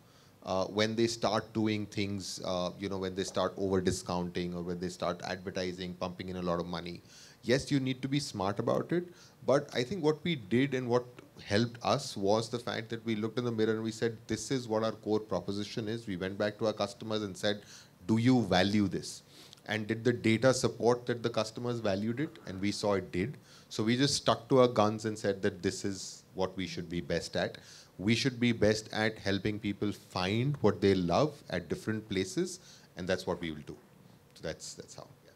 Speaker 7: When they start doing things, when they start over discounting or when they start advertising, pumping in a lot of money. Yes, you need to be smart about it. But I think what we did and what helped us was the fact that we looked in the mirror and we said, this is what our core proposition is. We went back to our customers and said, do you value this? And did the data support that the customers valued it? And we saw it did. So we just stuck to our guns and said that this is what we should be best at. We should be best at helping people find what they love at different places, and that's what we will do. So that's how. Yeah.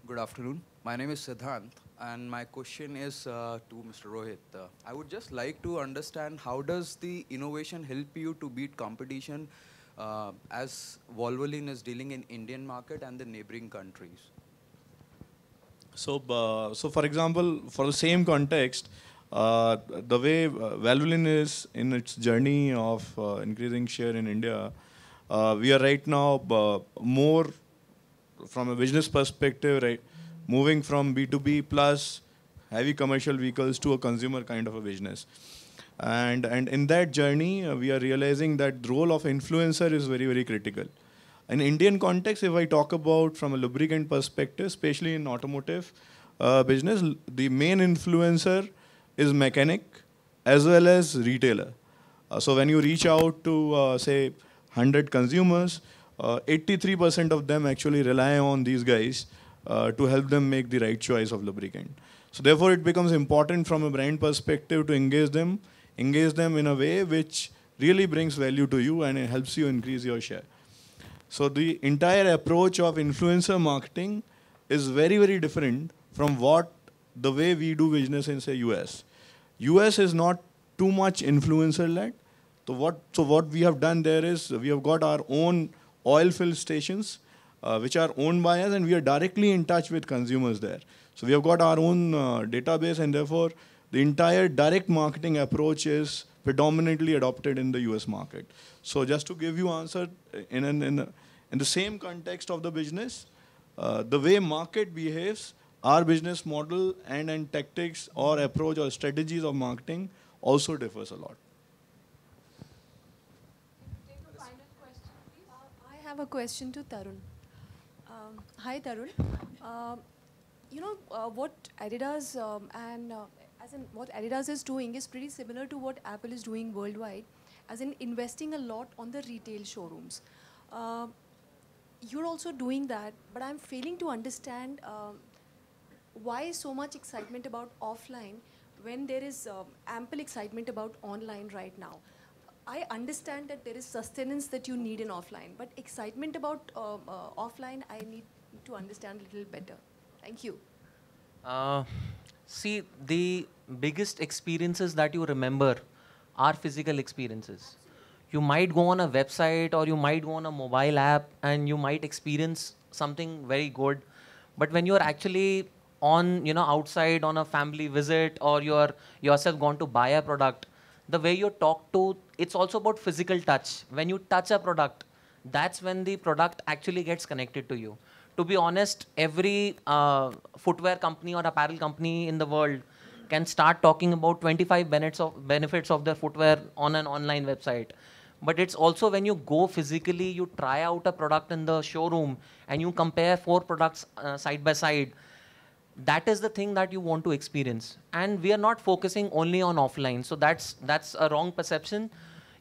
Speaker 15: Good afternoon. My name is Siddhant, and my question is to Mr. Rohit. I would just like to understand how does the innovation help you to beat competition as Valvoline is dealing in Indian market and the neighboring countries?
Speaker 6: So for example, for the same context, the way Valvoline is in its journey of increasing share in India, we are right now more from a business perspective, right, moving from B2B plus heavy commercial vehicles to a consumer kind of a business. And in that journey, we are realizing that the role of influencer is very, very critical. In Indian context, if I talk about from a lubricant perspective, especially in automotive business, the main influencer is mechanic as well as retailer. So when you reach out to, say, 100 consumers, 83% of them actually rely on these guys to help them make the right choice of lubricant. So therefore, it becomes important from a brand perspective to engage them in a way which really brings value to you and it helps you increase your share. So the entire approach of influencer marketing is very, very different from the way we do business in, say, US. US is not too much influencer-led. So what we have done there is we have got our own oil fill stations, which are owned by us, and we are directly in touch with consumers there. So we have got our own database, and therefore the entire direct marketing approach is predominantly adopted in the US market. So just to give you answer, in the same context of the business, the way market behaves, our business model and tactics or approach or strategies of marketing also differs a lot.
Speaker 12: I have a question to Tarun. Hi, Tarun. What Adidas what Adidas is doing is pretty similar to what Apple is doing worldwide, as in investing a lot on the retail showrooms. You're also doing that, but I'm failing to understand why so much excitement about offline when there is ample excitement about online right now. I understand that there is sustenance that you need in offline, but excitement about offline, I need to understand a little better. Thank you.
Speaker 8: See, the biggest experiences that you remember are physical experiences. You might go on a website or you might go on a mobile app and you might experience something very good. But when you're actually on, outside on a family visit or you're yourself gone to buy a product, the way you talk to, it's also about physical touch. When you touch a product, that's when the product actually gets connected to you. To be honest, every footwear company or apparel company in the world can start talking about 25 benefits of their footwear on an online website. But it's also when you go physically, you try out a product in the showroom and you compare 4 products side by side. That is the thing that you want to experience. And we are not focusing only on offline. So that's a wrong perception.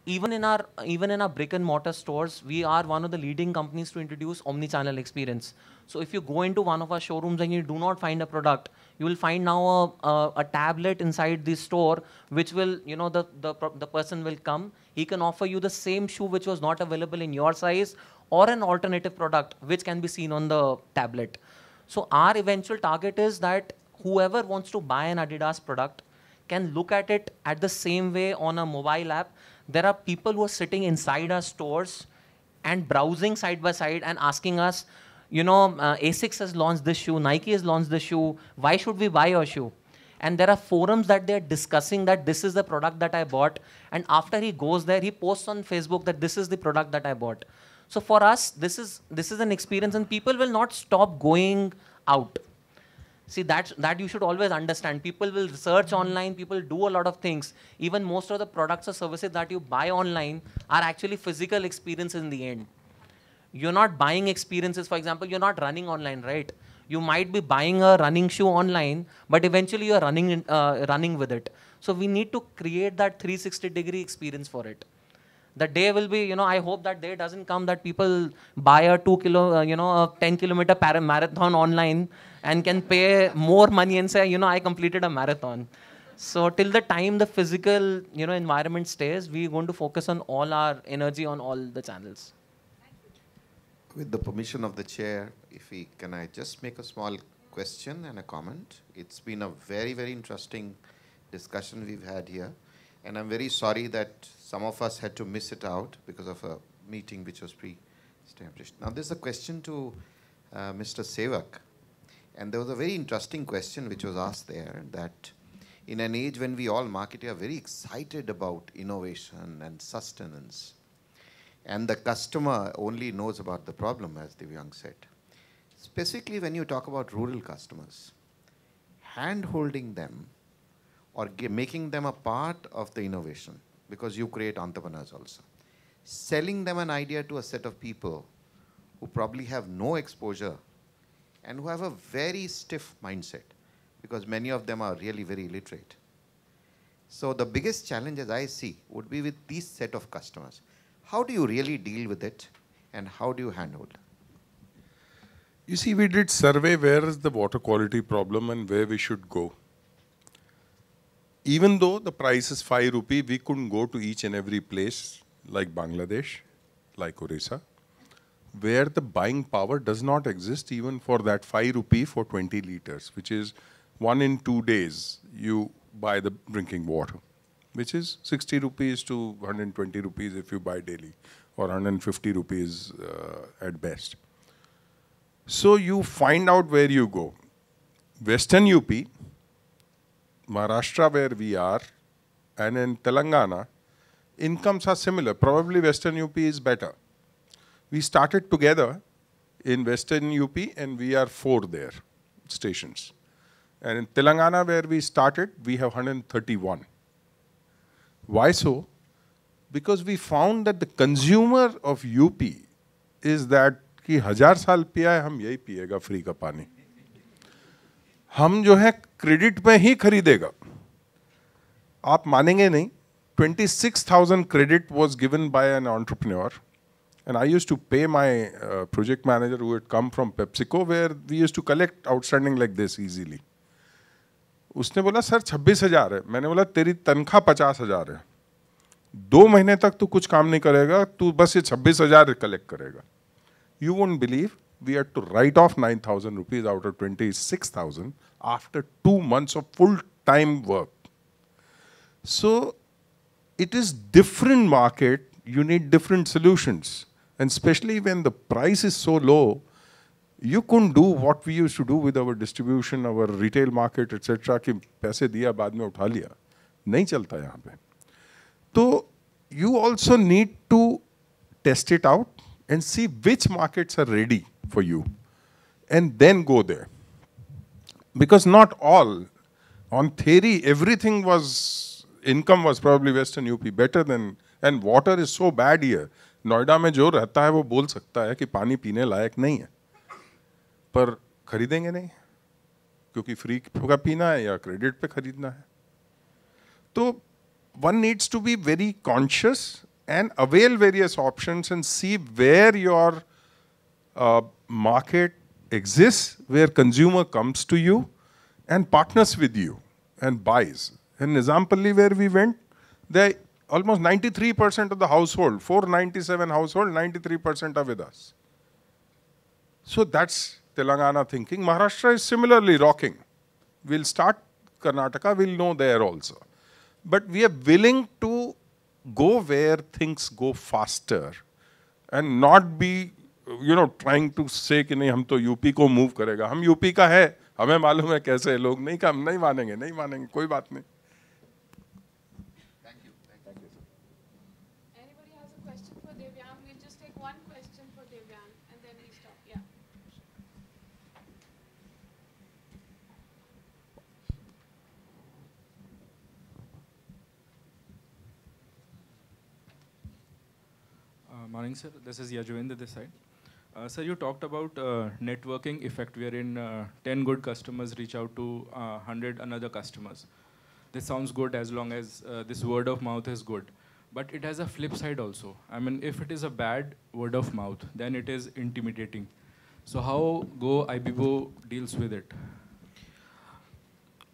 Speaker 8: Even in our brick and mortar stores, we are one of the leading companies to introduce omni-channel experience. So if you go into one of our showrooms and you do not find a product, you will find now a tablet inside the store, which will, the person will come. He can offer you the same shoe which was not available in your size or an alternative product which can be seen on the tablet. So our eventual target is that whoever wants to buy an Adidas product can look at it at the same way on a mobile app. There are people who are sitting inside our stores and browsing side by side and asking us, you know, Asics has launched this shoe, Nike has launched this shoe, why should we buy your shoe? And there are forums that they're discussing that this is the product that I bought. And after he goes there, he posts on Facebook that this is the product that I bought. So for us, this is an experience, and people will not stop going out. See, that you should always understand. People will research online, people do a lot of things. Even most of the products or services that you buy online are actually physical experiences in the end. You're not buying experiences. For example, you're not running online, right? You might be buying a running shoe online, but eventually you're running with it. So we need to create that 360-degree experience for it. The day will be, you know, I hope that day doesn't come that people buy a 10-kilometer marathon online and can pay more money and say, you know, I completed a marathon. So till the time the physical, you know, environment stays, we're going to focus on all our energy on all the channels.
Speaker 16: With the permission of the chair, can I just make a small question and a comment? It's been a very, very interesting discussion we've had here. And I'm very sorry that some of us had to miss it out because of a meeting which was pre-established. Now, there's a question to Mr. Sevak. And there was a very interesting question which was asked there, that in an age when we all marketers are very excited about innovation and sustenance, and the customer only knows about the problem, as Divyang said. Specifically, when you talk about rural customers, hand-holding them or making them a part of the innovation, because you create entrepreneurs also, selling them an idea to a set of people who probably have no exposure and who have a very stiff mindset, because many of them are really very illiterate. So the biggest challenge, as I see, would be with these set of customers. How do you really deal with it, and how do you handhold?
Speaker 9: You see, we did survey where is the water quality problem and where we should go. Even though the price is 5 rupee, we couldn't go to each and every place like Bangladesh, like Orissa, where the buying power does not exist even for that 5 rupee for 20 liters, which is 1 in 2 days you buy the drinking water, which is 60 rupees to 120 rupees if you buy daily, or 150 rupees at best. So you find out where you go. Western UP, Maharashtra where we are, and in Telangana, incomes are similar. Probably Western UP is better. We started together in Western UP and we are 4 there, stations. And in Telangana where we started, we have 131. Why so? Because we found that the consumer of UP is that कि 1000 साल पिया है हम यही पिएगा free का पानी, हम जो है क्रेडिट में ही खरीदेगा. आप मानेंगे नहीं, 26,000 credit was given by an entrepreneur, and I used to pay my project manager who had come from PepsiCo, where we used to collect outstanding like this easily. उसने बोला सर 26,000 है. मैंने बोला तेरी तनख्वाह 50,000 है, 2 महीने तक तू कुछ काम नहीं करेगा, तू बस ये 26,000 कलेक्ट करेगा. You won't believe we had to write off 9,000 rupees out of 26,000 after 2 months of full-time work. So it is different market, you need different solutions. And especially when the price is so low, you couldn't do what we used to do with our distribution, our retail market, etc. कि पैसे दिया बाद में उठा लिया, नहीं चलता यहाँ पे. तो you also need to test it out and see which markets are ready for you, and then go there. Because not all, on theory, everything was, income was probably Western UP better than, and water is so bad here. Noida में जो रहता है वो बोल सकता है कि पानी पीने लायक नहीं है, पर खरीदेंगे नहीं, क्योंकि फ्री का पीना है या क्रेडिट पे खरीदना है. तो one needs to be very conscious and avail various options and see where your market exists, where consumer comes to you and partners with you and buys. In Nizampalli where we went, there almost 93% of the household, 497 household, 93% are with us. So that's Telangana thinking. Maharashtra is similarly rocking. We'll start Karnataka, we'll know there also. But we are willing to go where things go faster and not be, trying to say कि नहीं हम तो UP को move करेगा. हम UP का है, हमें मालूम है कैसे लोग नहीं काम नहीं मानेंगे, कोई बात नहीं.
Speaker 5: Anybody has a question for Devyang? We'll just take one question for Devyang and then we stop. Yeah.
Speaker 17: Morning, sir. This is Yajwendra this side. Sir, you talked about networking effect wherein 10 good customers reach out to 100 another customers. This sounds good as long as this word of mouth is good. But it has a flip side also. I mean, if it is a bad word of mouth, then it is intimidating. So how Go Ibibo deals with it?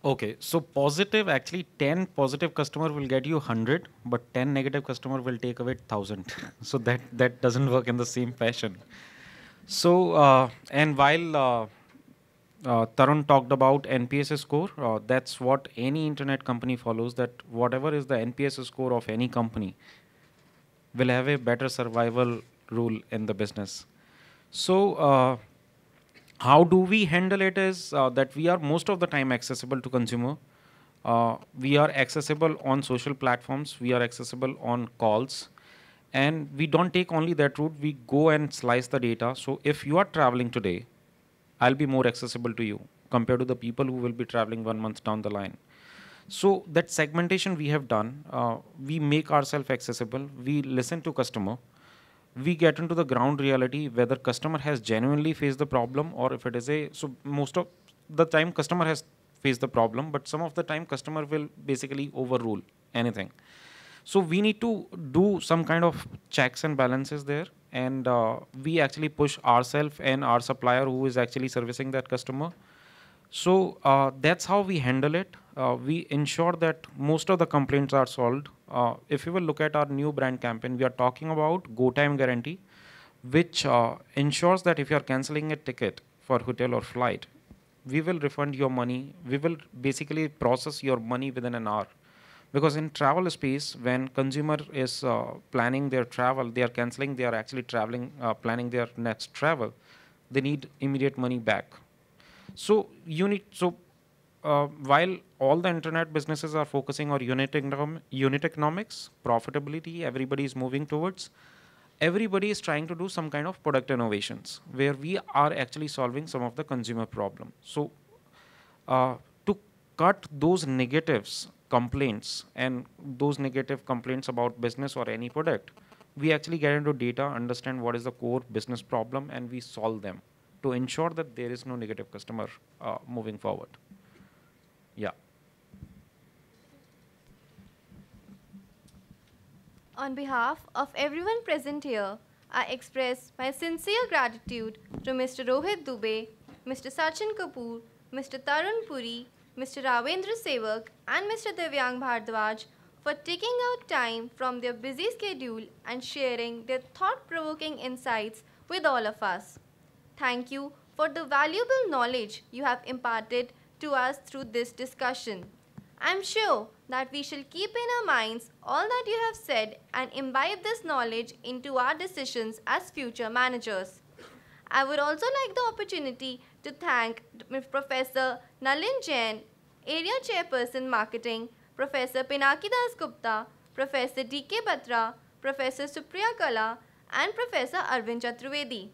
Speaker 10: Okay, so positive, actually 10 positive customer will get you 100, but 10 negative customer will take away 1,000. So that doesn't work in the same fashion. So, and while Tarun talked about NPS score, that's what any internet company follows, that whatever is the NPS score of any company will have a better survival rule in the business. So, how do we handle it is that we are most of the time accessible to consumer. We are accessible on social platforms. We are accessible on calls. And we don't take only that route. We go and slice the data. So if you are traveling today, I'll be more accessible to you compared to the people who will be traveling 1 month down the line. So that segmentation we have done, we make ourselves accessible. We listen to customer. We get into the ground reality whether customer has genuinely faced the problem or if it is so most of the time customer has faced the problem, but some of the time customer will basically overrule anything. So we need to do some kind of checks and balances there, and we actually push ourselves and our supplier who is actually servicing that customer. So that's how we handle it. We ensure that most of the complaints are solved. If you will look at our new brand campaign, we are talking about Go Time Guarantee, which ensures that if you are canceling a ticket for hotel or flight, we will refund your money. We will basically process your money within an hour. Because in travel space, when consumer is planning their travel, they are canceling, they are actually traveling, planning their next travel, they need immediate money back. So while all the internet businesses are focusing on unit economics, profitability, everybody is moving towards, everybody is trying to do some kind of product innovations where we are actually solving some of the consumer problem. So to cut those negatives, complaints and those negative complaints about business or any product, we actually get into data, understand what is the core business problem, and we solve them to ensure that there is no negative customer moving forward. Yeah.
Speaker 2: On behalf of everyone present here, I express my sincere gratitude to Mr. Rohit Dubey, Mr. Sachin Kapoor, Mr. Tarun Puri, Mr. Ravendra Sevak, and Mr. Devyang Bhardwaj for taking out time from their busy schedule and sharing their thought-provoking insights with all of us. Thank you for the valuable knowledge you have imparted to us through this discussion. I'm sure that we shall keep in our minds all that you have said and imbibe this knowledge into our decisions as future managers. I would also like the opportunity to thank Professor Nalin Jain, Area Chairperson Marketing, Professor Pinaki Das Gupta, Professor D.K. Batra, Professor Supriya Kala, and Professor Arvind Chaturvedi.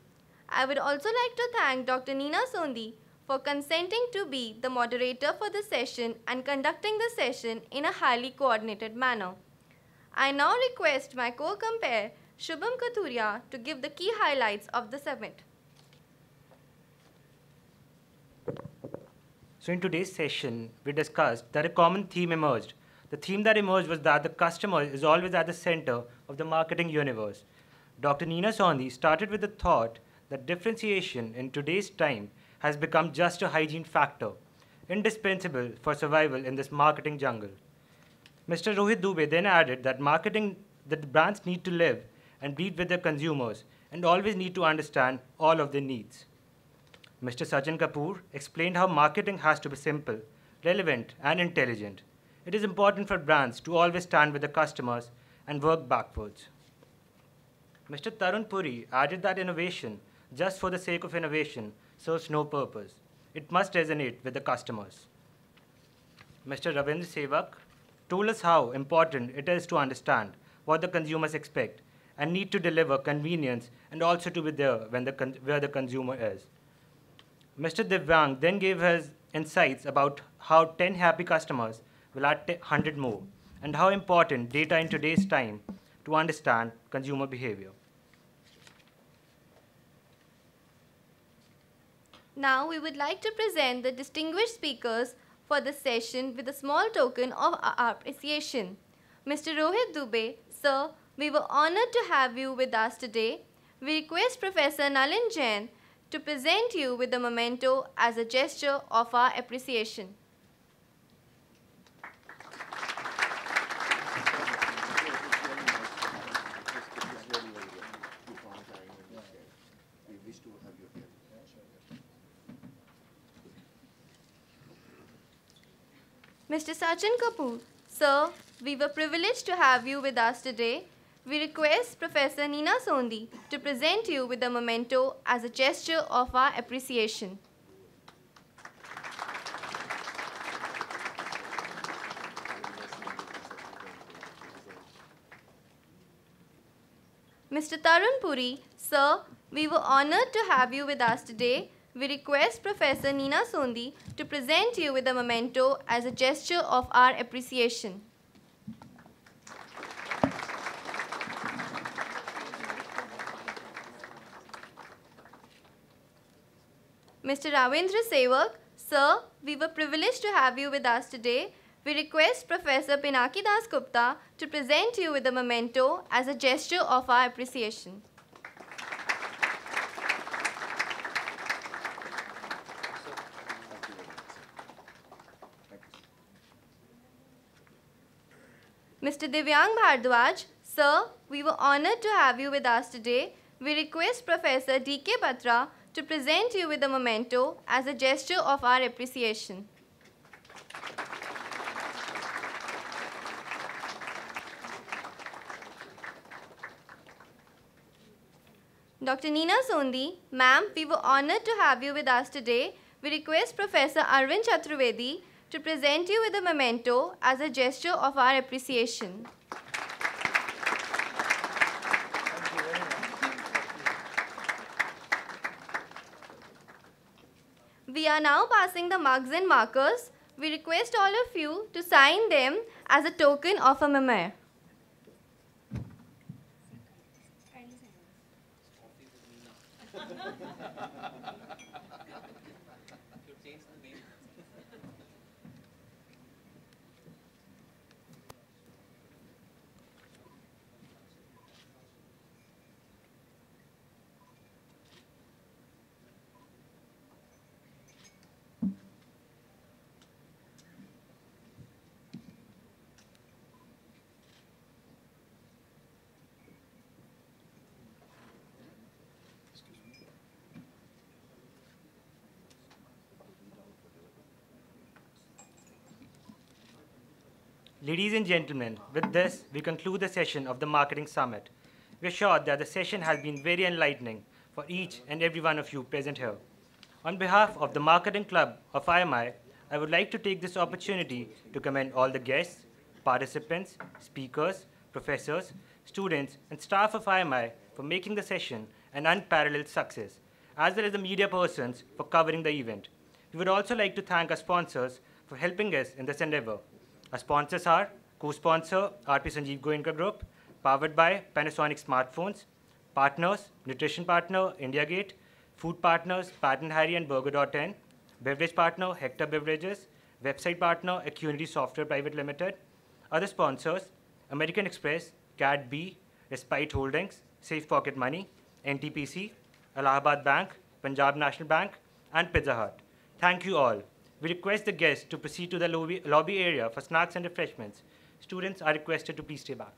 Speaker 2: I would also like to thank Dr. Neena Sondi for consenting to be the moderator for the session and conducting the session in a highly coordinated manner. I now request my co-compare Shubham Kathuria to give the key highlights of the summit.
Speaker 1: So in today's session, we discussed that a common theme emerged. The theme that emerged was that the customer is always at the center of the marketing universe. Dr. Neena Sondi started with the thought that differentiation in today's time has become just a hygiene factor, indispensable for survival in this marketing jungle. Mr. Rohit Dubey then added that that brands need to live and breathe with their consumers and always need to understand all of their needs. Mr. Sachin Kapoor explained how marketing has to be simple, relevant, and intelligent. It is important for brands to always stand with the customers and work backwards. Mr. Tarun Puri added that innovation, just for the sake of innovation, serves no purpose. It must resonate with the customers. Mr. Ravindra Sevak told us how important it is to understand what the consumers expect and need to deliver convenience and also to be there when where the consumer is. Mr. Divyang then gave his insights about how 10 happy customers will add 100 more and how important data in today's time to understand consumer behavior.
Speaker 2: Now we would like to present the distinguished speakers for the session with a small token of our appreciation. Mr. Rohit Dubey, sir, we were honored to have you with us today. We request Professor Nalin Jain to present you with the memento as a gesture of our appreciation. Mr. Sachin Kapoor, sir, we were privileged to have you with us today. We request Professor Neena Sondi to present you with the memento as a gesture of our appreciation. Mr. Tarun Puri, sir, we were honored to have you with us today. We request Professor Neena Sondi to present you with a memento as a gesture of our appreciation. Mr. Ravindra Sevak, sir, we were privileged to have you with us today. We request Professor Pinaki Das Gupta to present you with a memento as a gesture of our appreciation. Mr. Divyang Bhardwaj, sir, we were honored to have you with us today. We request Professor D.K. Batra to present you with a memento as a gesture of our appreciation. Dr. Neena Sondi, ma'am, we were honored to have you with us today. We request Professor Arvind Chaturvedi to present you with a memento as a gesture of our appreciation. We are now passing the mugs and markers. We request all of you to sign them as a token of a memoir.
Speaker 1: Ladies and gentlemen, with this, we conclude the session of the Marketing Summit. We're sure that the session has been very enlightening for each and every one of you present here. On behalf of the Marketing Club of IMI, I would like to take this opportunity to commend all the guests, participants, speakers, professors, students, and staff of IMI for making the session an unparalleled success, as well as the media persons for covering the event. We would also like to thank our sponsors for helping us in this endeavor. Our sponsors are co-sponsor RP Sanjeev Goenka Group, powered by Panasonic Smartphones, partners, nutrition partner IndiaGate, food partners Pat and Harry and Burger.in, beverage partner Hector Beverages, website partner Acuity Software Private Limited, other sponsors American Express, CAT-B, Respite Holdings, Safe Pocket Money, NTPC, Allahabad Bank, Punjab National Bank, and Pizza Hut. Thank you all. We request the guests to proceed to the lobby area for snacks and refreshments. Students are requested to please stay back.